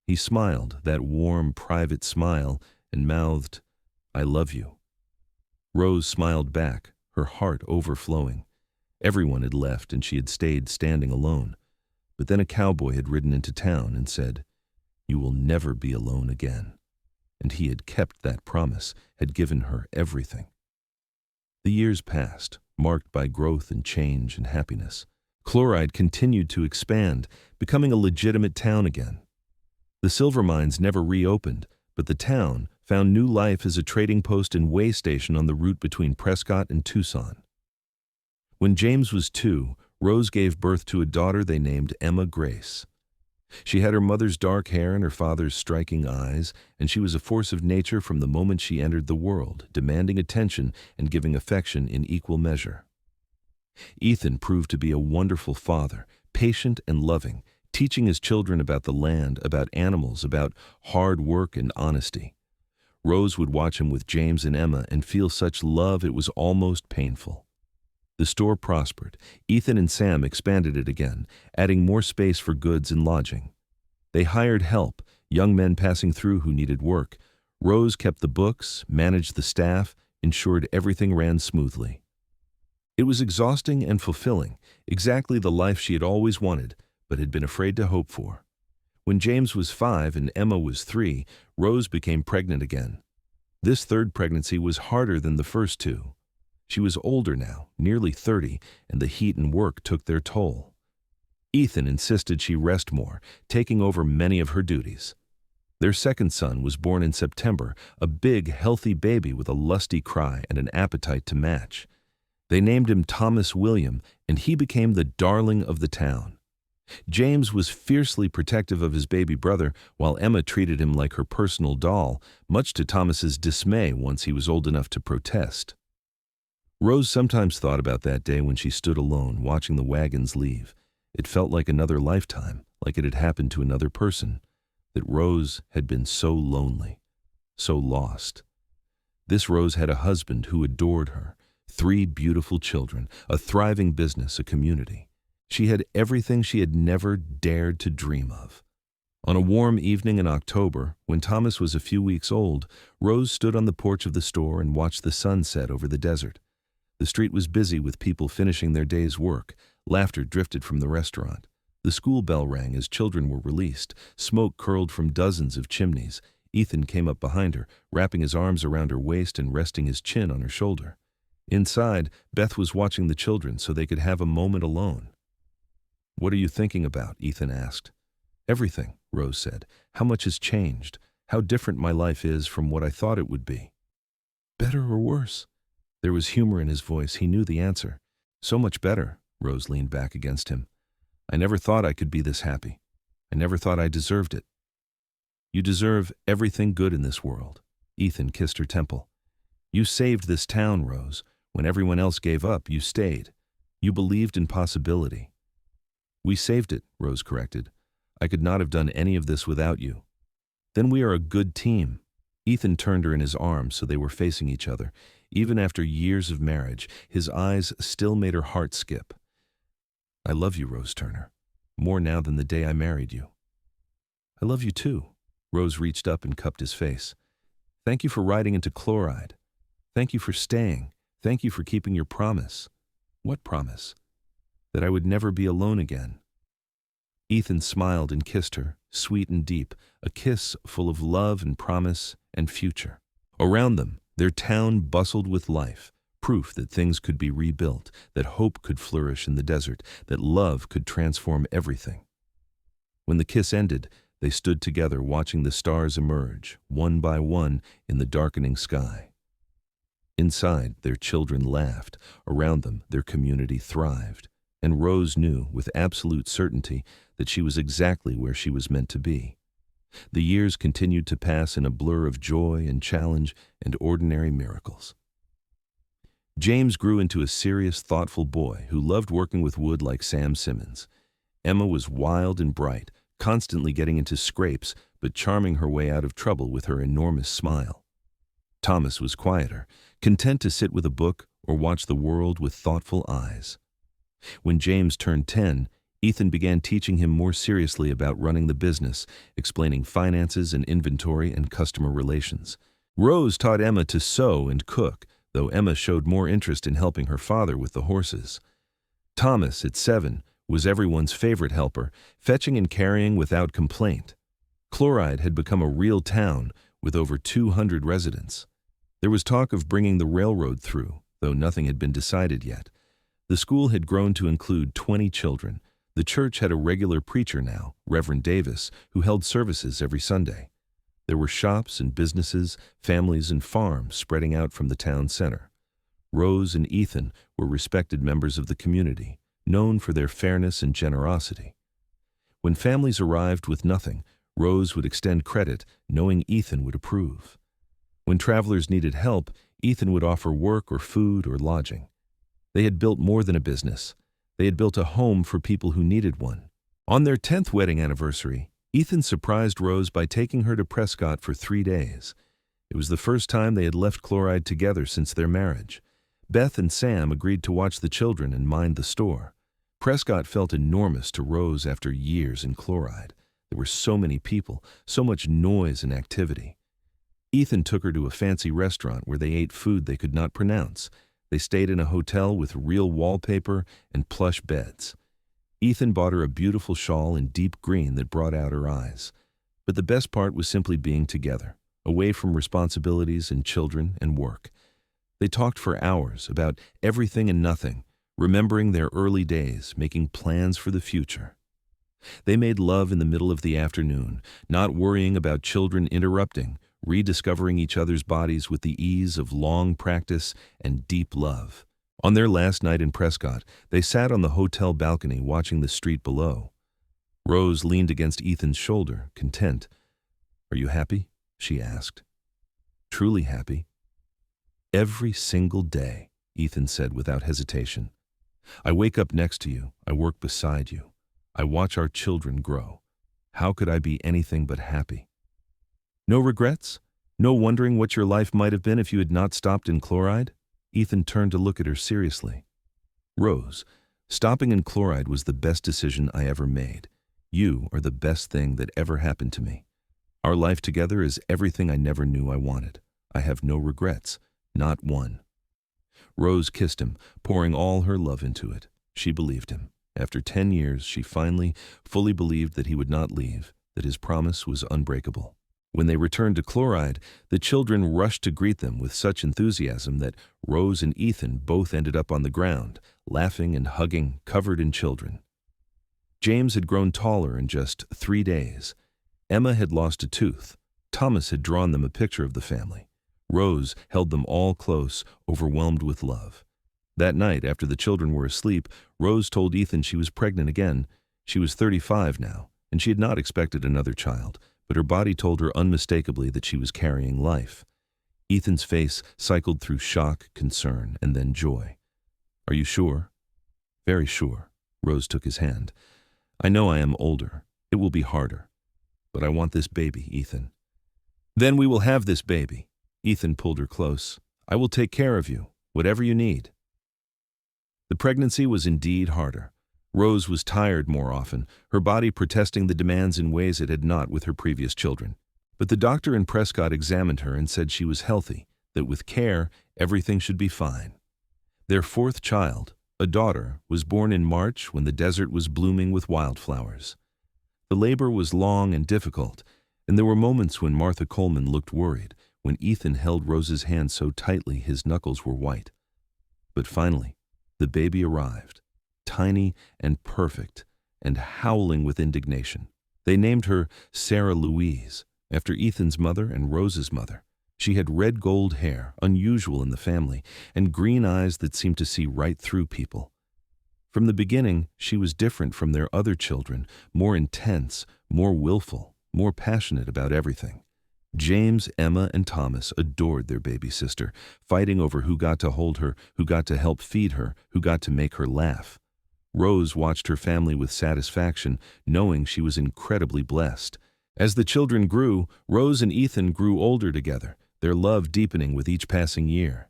S1: He smiled, that warm, private smile, and mouthed, "I love you." Rose smiled back, her heart overflowing. Everyone had left and she had stayed standing alone. But then a cowboy had ridden into town and said, "You will never be alone again." And he had kept that promise, had given her everything. The years passed, marked by growth and change and happiness. Chloride continued to expand, becoming a legitimate town again. The silver mines never reopened, but the town found new life as a trading post and way station on the route between Prescott and Tucson. When James was 2, Rose gave birth to a daughter they named Emma Grace. She had her mother's dark hair and her father's striking eyes, and she was a force of nature from the moment she entered the world, demanding attention and giving affection in equal measure. Ethan proved to be a wonderful father, patient and loving, teaching his children about the land, about animals, about hard work and honesty. Rose would watch him with James and Emma and feel such love it was almost painful. The store prospered. Ethan and Sam expanded it again, adding more space for goods and lodging. They hired help, young men passing through who needed work. Rose kept the books, managed the staff, ensured everything ran smoothly. It was exhausting and fulfilling, exactly the life she had always wanted, but had been afraid to hope for. When James was 5 and Emma was 3, Rose became pregnant again. This third pregnancy was harder than the first two. She was older now, nearly 30, and the heat and work took their toll. Ethan insisted she rest more, taking over many of her duties. Their second son was born in September, a big, healthy baby with a lusty cry and an appetite to match. They named him Thomas William, and he became the darling of the town. James was fiercely protective of his baby brother, while Emma treated him like her personal doll, much to Thomas's dismay once he was old enough to protest. Rose sometimes thought about that day when she stood alone, watching the wagons leave. It felt like another lifetime, like it had happened to another person, that Rose had been so lonely, so lost. This Rose had a husband who adored her, 3 beautiful children, a thriving business, a community. She had everything she had never dared to dream of. On a warm evening in October, when Thomas was a few weeks old, Rose stood on the porch of the store and watched the sun set over the desert. The street was busy with people finishing their day's work. Laughter drifted from the restaurant. The school bell rang as children were released. Smoke curled from dozens of chimneys. Ethan came up behind her, wrapping his arms around her waist and resting his chin on her shoulder. Inside, Beth was watching the children so they could have a moment alone. "What are you thinking about?" Ethan asked. "Everything," Rose said. "How much has changed? How different my life is from what I thought it would be." "Better or worse?" There was humor in his voice. He knew the answer. "So much better." Rose leaned back against him. "I never thought I could be this happy. I never thought I deserved it." "You deserve everything good in this world." Ethan kissed her temple. "You saved this town, Rose. When everyone else gave up, you stayed. You believed in possibility." "We saved it," Rose corrected. "I could not have done any of this without you." "Then we are a good team." Ethan turned her in his arms so they were facing each other. Even after years of marriage, his eyes still made her heart skip. "I love you, Rose Turner, more now than the day I married you." "I love you too." Rose reached up and cupped his face. "Thank you for riding into Chloride. Thank you for staying. Thank you for keeping your promise." "What promise?" "That I would never be alone again." Ethan smiled and kissed her, sweet and deep, a kiss full of love and promise and future. Around them, their town bustled with life, proof that things could be rebuilt, that hope could flourish in the desert, that love could transform everything. When the kiss ended, they stood together watching the stars emerge, one by one, in the darkening sky. Inside, their children laughed. Around them, their community thrived. And Rose knew, with absolute certainty, that she was exactly where she was meant to be. The years continued to pass in a blur of joy and challenge and ordinary miracles. James grew into a serious, thoughtful boy who loved working with wood like Sam Simmons. Emma was wild and bright, constantly getting into scrapes, but charming her way out of trouble with her enormous smile. Thomas was quieter, content to sit with a book or watch the world with thoughtful eyes. When James turned 10, Ethan began teaching him more seriously about running the business, explaining finances and inventory and customer relations. Rose taught Emma to sew and cook, though Emma showed more interest in helping her father with the horses. Thomas, at 7, was everyone's favorite helper, fetching and carrying without complaint. Chloride had become a real town with over 200 residents. There was talk of bringing the railroad through, though nothing had been decided yet. The school had grown to include 20 children. The church had a regular preacher now, Reverend Davis, who held services every Sunday. There were shops and businesses, families and farms spreading out from the town center. Rose and Ethan were respected members of the community, known for their fairness and generosity. When families arrived with nothing, Rose would extend credit, knowing Ethan would approve. When travelers needed help, Ethan would offer work or food or lodging. They had built more than a business. They had built a home for people who needed one. On their 10th wedding anniversary, Ethan surprised Rose by taking her to Prescott for 3 days. It was the first time they had left Chloride together since their marriage. Beth and Sam agreed to watch the children and mind the store. Prescott felt enormous to Rose after years in Chloride. There were so many people, so much noise and activity. Ethan took her to a fancy restaurant where they ate food they could not pronounce. They stayed in a hotel with real wallpaper and plush beds. Ethan bought her a beautiful shawl in deep green that brought out her eyes. But the best part was simply being together, away from responsibilities and children and work. They talked for hours about everything and nothing, remembering their early days, making plans for the future. They made love in the middle of the afternoon, not worrying about children interrupting, rediscovering each other's bodies with the ease of long practice and deep love. On their last night in Prescott, they sat on the hotel balcony watching the street below. Rose leaned against Ethan's shoulder, content. "Are you happy?" she asked. "Truly happy?" "Every single day," Ethan said without hesitation. "I wake up next to you. I work beside you. I watch our children grow. How could I be anything but happy?" "No regrets? No wondering what your life might have been if you had not stopped in Chloride?" Ethan turned to look at her seriously. "Rose, stopping in Chloride was the best decision I ever made. You are the best thing that ever happened to me. Our life together is everything I never knew I wanted. I have no regrets, not one." Rose kissed him, pouring all her love into it. She believed him. After 10 years, she finally, fully believed that he would not leave, that his promise was unbreakable. When they returned to Chloride, the children rushed to greet them with such enthusiasm that Rose and Ethan both ended up on the ground, laughing and hugging, covered in children. James had grown taller in just 3 days. Emma had lost a tooth. Thomas had drawn them a picture of the family. Rose held them all close, overwhelmed with love. That night, after the children were asleep, Rose told Ethan she was pregnant again. She was 35 now, and she had not expected another child, but her body told her unmistakably that she was carrying life. Ethan's face cycled through shock, concern, and then joy. "Are you sure?" "Very sure." Rose took his hand. "I know I am older. It will be harder. But I want this baby, Ethan." "Then we will have this baby." Ethan pulled her close. "I will take care of you, whatever you need." The pregnancy was indeed harder. Rose was tired more often, her body protesting the demands in ways it had not with her previous children. But the doctor in Prescott examined her and said she was healthy, that with care, everything should be fine. Their 4th child, a daughter, was born in March when the desert was blooming with wildflowers. The labor was long and difficult, and there were moments when Martha Coleman looked worried, when Ethan held Rose's hand so tightly his knuckles were white. But finally, the baby arrived. Tiny and perfect, and howling with indignation. They named her Sarah Louise, after Ethan's mother and Rose's mother. She had red gold hair, unusual in the family, and green eyes that seemed to see right through people. From the beginning, she was different from their other children, more intense, more willful, more passionate about everything. James, Emma, and Thomas adored their baby sister, fighting over who got to hold her, who got to help feed her, who got to make her laugh. Rose watched her family with satisfaction, knowing she was incredibly blessed. As the children grew, Rose and Ethan grew older together, their love deepening with each passing year.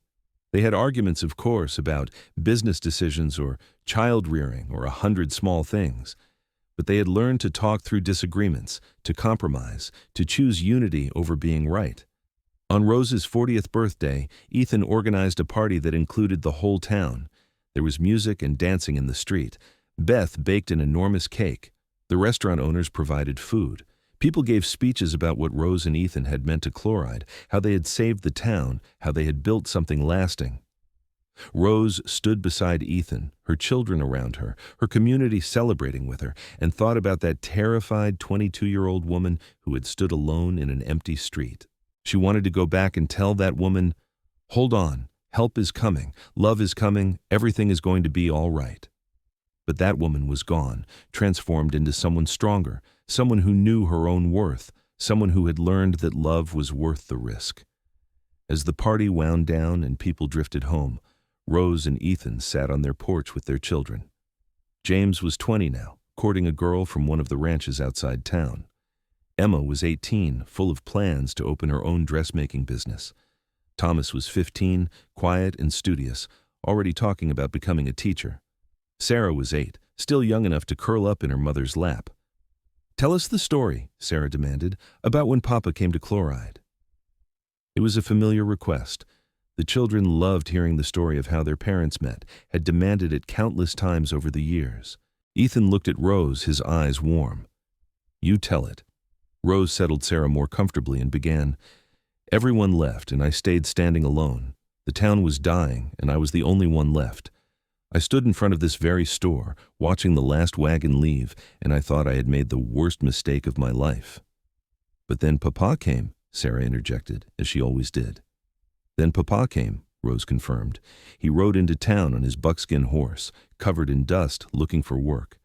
S1: They had arguments, of course, about business decisions or child-rearing or 100 small things. But they had learned to talk through disagreements, to compromise, to choose unity over being right. On Rose's 40th birthday, Ethan organized a party that included the whole town. There was music and dancing in the street. Beth baked an enormous cake. The restaurant owners provided food. People gave speeches about what Rose and Ethan had meant to Chloride, how they had saved the town, how they had built something lasting. Rose stood beside Ethan, her children around her, her community celebrating with her, and thought about that terrified 22-year-old woman who had stood alone in an empty street. She wanted to go back and tell that woman, "Hold on, help is coming, love is coming, everything is going to be all right." But that woman was gone, transformed into someone stronger, someone who knew her own worth, someone who had learned that love was worth the risk. As the party wound down and people drifted home, Rose and Ethan sat on their porch with their children. James was 20 now, courting a girl from one of the ranches outside town. Emma was 18, full of plans to open her own dressmaking business. Thomas was 15, quiet and studious, already talking about becoming a teacher. Sarah was 8, still young enough to curl up in her mother's lap. "Tell us the story," Sarah demanded, "about when Papa came to Chloride." It was a familiar request. The children loved hearing the story of how their parents met, had demanded it countless times over the years. Ethan looked at Rose, his eyes warm. "You tell it." Rose settled Sarah more comfortably and began, "Everyone left and I stayed standing alone. The town was dying and I was the only one left. I stood in front of this very store, watching the last wagon leave, and I thought I had made the worst mistake of my life." "But then Papa came," Sarah interjected, as she always did. "Then Papa came," Rose confirmed. "He rode into town on his buckskin horse, covered in dust, looking for work.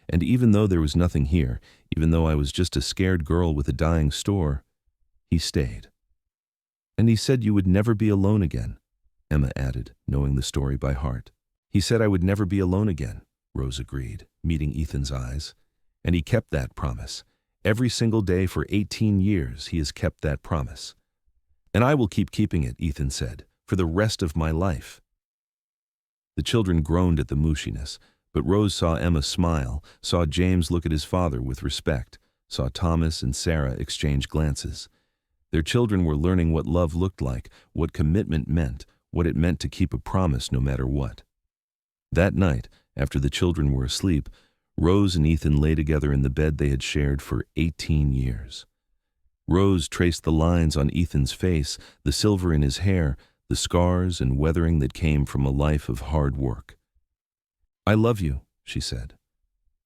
S1: And even though there was nothing here, even though I was just a scared girl with a dying store, he stayed." "And he said you would never be alone again," Emma added, knowing the story by heart. "He said I would never be alone again," Rose agreed, meeting Ethan's eyes. "And he kept that promise. Every single day for 18 years he has kept that promise." "And I will keep keeping it," Ethan said, "for the rest of my life." The children groaned at the mushiness, but Rose saw Emma smile, saw James look at his father with respect, saw Thomas and Sarah exchange glances. Their children were learning what love looked like, what commitment meant, what it meant to keep a promise no matter what. That night, after the children were asleep, Rose and Ethan lay together in the bed they had shared for 18 years. Rose traced the lines on Ethan's face, the silver in his hair, the scars and weathering that came from a life of hard work. "I love you," she said.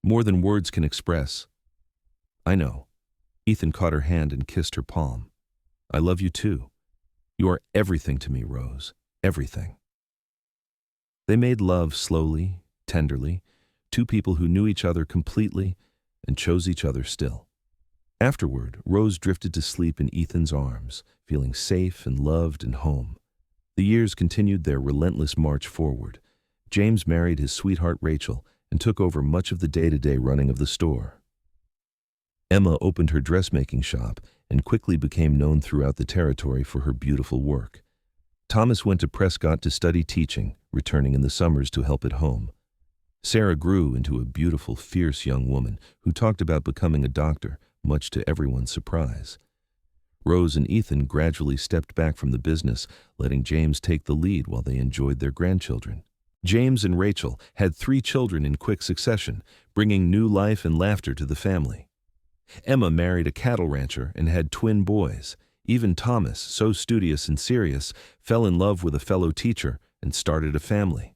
S1: "More than words can express." "I know." Ethan caught her hand and kissed her palm. "I love you too. You are everything to me, Rose, everything." They made love slowly, tenderly, two people who knew each other completely and chose each other still. Afterward, Rose drifted to sleep in Ethan's arms, feeling safe and loved and home. The years continued their relentless march forward. James married his sweetheart Rachel and took over much of the day-to-day running of the store. Emma opened her dressmaking shop and quickly became known throughout the territory for her beautiful work. Thomas went to Prescott to study teaching, returning in the summers to help at home. Sarah grew into a beautiful, fierce young woman who talked about becoming a doctor, much to everyone's surprise. Rose and Ethan gradually stepped back from the business, letting James take the lead while they enjoyed their grandchildren. James and Rachel had 3 children in quick succession, bringing new life and laughter to the family. Emma married a cattle rancher and had twin boys. Even Thomas, so studious and serious, fell in love with a fellow teacher and started a family.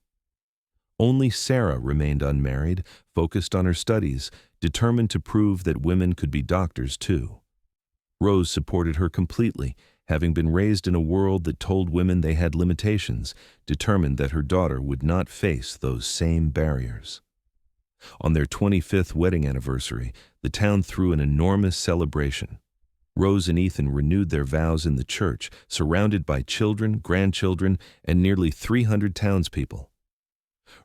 S1: Only Sarah remained unmarried, focused on her studies, determined to prove that women could be doctors too. Rose supported her completely, having been raised in a world that told women they had limitations, determined that her daughter would not face those same barriers. On their 25th wedding anniversary, the town threw an enormous celebration. Rose and Ethan renewed their vows in the church, surrounded by children, grandchildren, and nearly 300 townspeople.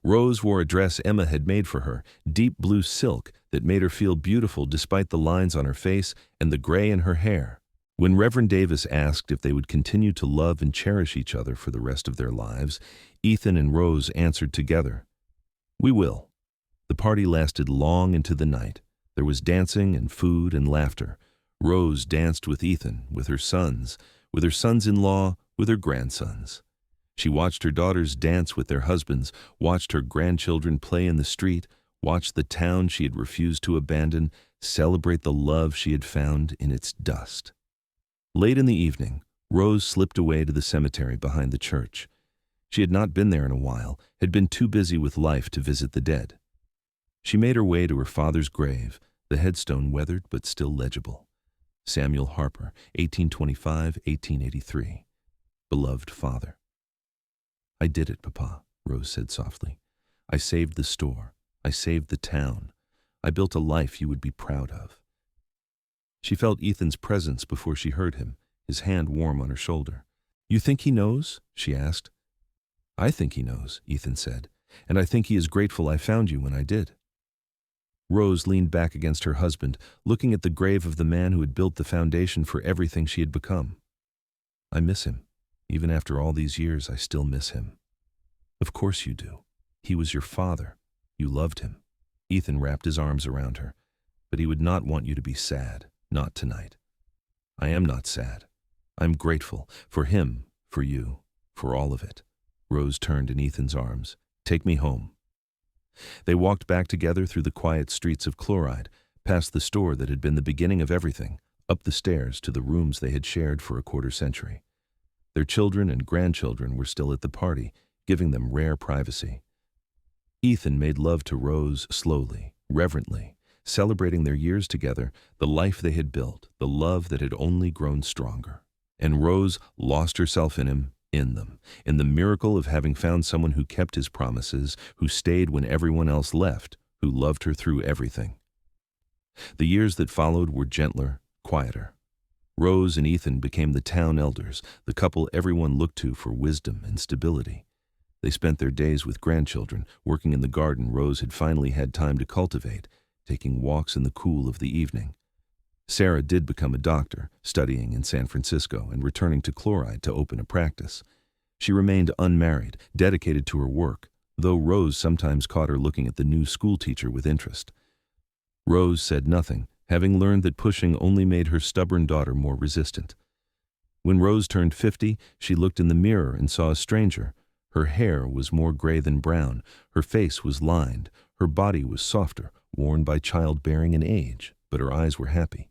S1: Rose wore a dress Emma had made for her, deep blue silk that made her feel beautiful despite the lines on her face and the gray in her hair. When Reverend Davis asked if they would continue to love and cherish each other for the rest of their lives, Ethan and Rose answered together, "We will." The party lasted long into the night. There was dancing and food and laughter. Rose danced with Ethan, with her sons-in-law, with her grandsons. She watched her daughters dance with their husbands, watched her grandchildren play in the street, watched the town she had refused to abandon celebrate the love she had found in its dust. Late in the evening, Rose slipped away to the cemetery behind the church. She had not been there in a while, had been too busy with life to visit the dead. She made her way to her father's grave, the headstone weathered but still legible. Samuel Harper, 1825-1883. Beloved father. I did it, Papa, Rose said softly. I saved the store. I saved the town. I built a life you would be proud of. She felt Ethan's presence before she heard him, his hand warm on her shoulder. You think he knows? She asked. I think he knows, Ethan said, and I think he is grateful I found you when I did. Rose leaned back against her husband, looking at the grave of the man who had built the foundation for everything she had become. I miss him. Even after all these years, I still miss him. Of course you do. He was your father. You loved him. Ethan wrapped his arms around her. But he would not want you to be sad, not tonight. I am not sad. I'm grateful for him, for you, for all of it. Rose turned in Ethan's arms. Take me home. They walked back together through the quiet streets of Chloride, past the store that had been the beginning of everything, up the stairs to the rooms they had shared for a quarter century. Their children and grandchildren were still at the party, giving them rare privacy. Ethan made love to Rose slowly, reverently, celebrating their years together, the life they had built, the love that had only grown stronger. And Rose lost herself in him, in them, in the miracle of having found someone who kept his promises, who stayed when everyone else left, who loved her through everything. The years that followed were gentler, quieter. Rose and Ethan became the town elders, the couple everyone looked to for wisdom and stability. They spent their days with grandchildren, working in the garden Rose had finally had time to cultivate, taking walks in the cool of the evening. Sarah did become a doctor, studying in San Francisco and returning to Chloride to open a practice. She remained unmarried, dedicated to her work, though Rose sometimes caught her looking at the new school teacher with interest. Rose said nothing, having learned that pushing only made her stubborn daughter more resistant. When Rose turned 50, she looked in the mirror and saw a stranger. Her hair was more gray than brown, her face was lined, her body was softer, worn by childbearing and age, but her eyes were happy.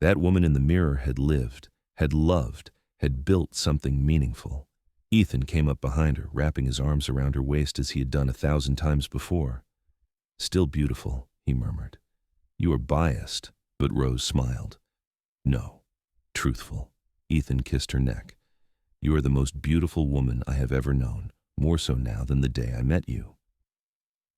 S1: That woman in the mirror had lived, had loved, had built something meaningful. Ethan came up behind her, wrapping his arms around her waist as he had done 1,000 times before. Still beautiful, he murmured. You are biased, but Rose smiled. No, truthful. Ethan kissed her neck. You are the most beautiful woman I have ever known, more so now than the day I met you.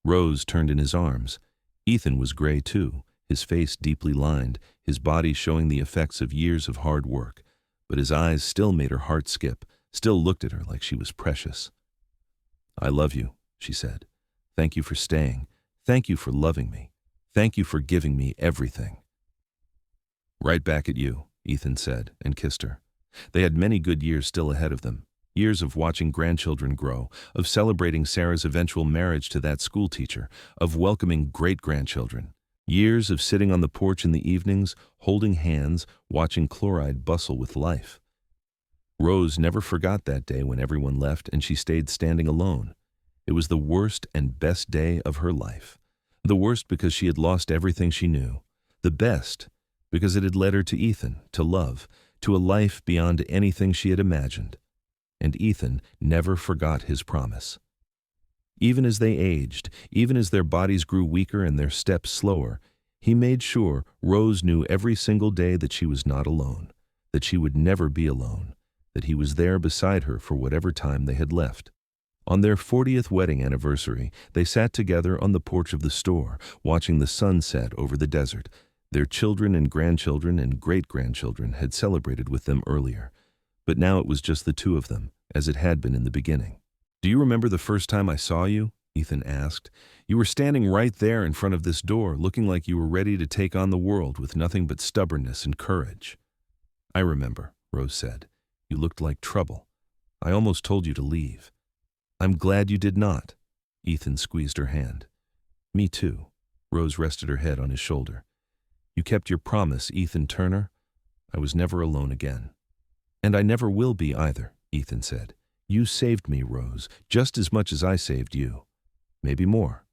S1: Rose turned in his arms. Ethan was gray too, his face deeply lined, his body showing the effects of years of hard work, but his eyes still made her heart skip, still looked at her like she was precious. I love you, she said. Thank you for staying. Thank you for loving me. Thank you for giving me everything. Right back at you, Ethan said, and kissed her. They had many good years still ahead of them, years of watching grandchildren grow, of celebrating Sarah's eventual marriage to that school teacher, of welcoming great-grandchildren, years of sitting on the porch in the evenings, holding hands, watching Chloride bustle with life. Rose never forgot that day when everyone left and she stayed standing alone. It was the worst and best day of her life. The worst because she had lost everything she knew. The best because it had led her to Ethan, to love, to a life beyond anything she had imagined. And Ethan never forgot his promise. Even as they aged, even as their bodies grew weaker and their steps slower, he made sure Rose knew every single day that she was not alone, that she would never be alone, that he was there beside her for whatever time they had left. On their 40th wedding anniversary, they sat together on the porch of the store, watching the sun set over the desert. Their children and grandchildren and great-grandchildren had celebrated with them earlier, but now it was just the two of them, as it had been in the beginning. Do you remember the first time I saw you? Ethan asked. You were standing right there in front of this door, looking like you were ready to take on the world with nothing but stubbornness and courage. I remember, Rose said. You looked like trouble. I almost told you to leave. I'm glad you did not. Ethan squeezed her hand. Me too. Rose rested her head on his shoulder. You kept your promise, Ethan Turner. I was never alone again. And I never will be either, Ethan said. You saved me, Rose, just as much as I saved you. Maybe more.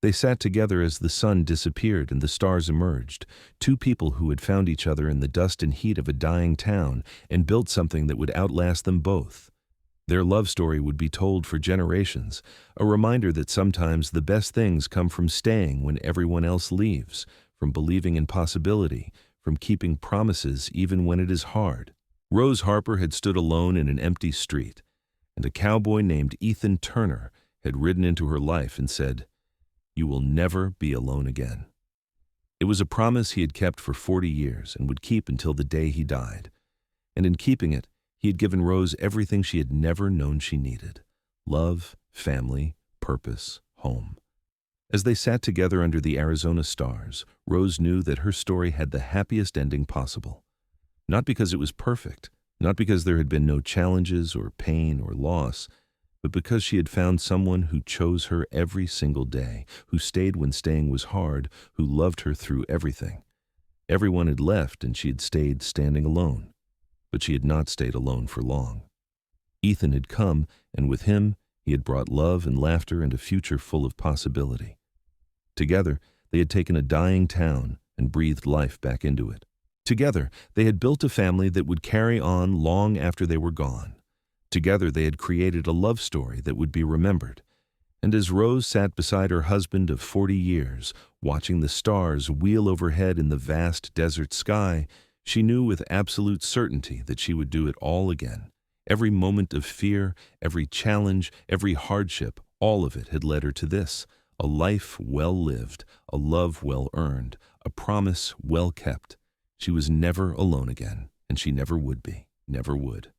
S1: They sat together as the sun disappeared and the stars emerged, two people who had found each other in the dust and heat of a dying town and built something that would outlast them both. Their love story would be told for generations, a reminder that sometimes the best things come from staying when everyone else leaves, from believing in possibility, from keeping promises even when it is hard. Rose Harper had stood alone in an empty street, and a cowboy named Ethan Turner had ridden into her life and said, "You will never be alone again." It was a promise he had kept for 40 years and would keep until the day he died. And in keeping it, he had given Rose everything she had never known she needed: love, family, purpose, home. As they sat together under the Arizona stars, Rose knew that her story had the happiest ending possible. Not because it was perfect, not because there had been no challenges or pain or loss, but because she had found someone who chose her every single day, who stayed when staying was hard, who loved her through everything. Everyone had left and she had stayed standing alone. But she had not stayed alone for long. Ethan had come, and with him, he had brought love and laughter and a future full of possibility. Together, they had taken a dying town and breathed life back into it. Together, they had built a family that would carry on long after they were gone. Together, they had created a love story that would be remembered. And as Rose sat beside her husband of 40 years, watching the stars wheel overhead in the vast desert sky, she knew with absolute certainty that she would do it all again. Every moment of fear, every challenge, every hardship, all of it had led her to this: a life well lived, a love well earned, a promise well kept. She was never alone again, and she never would be, never would.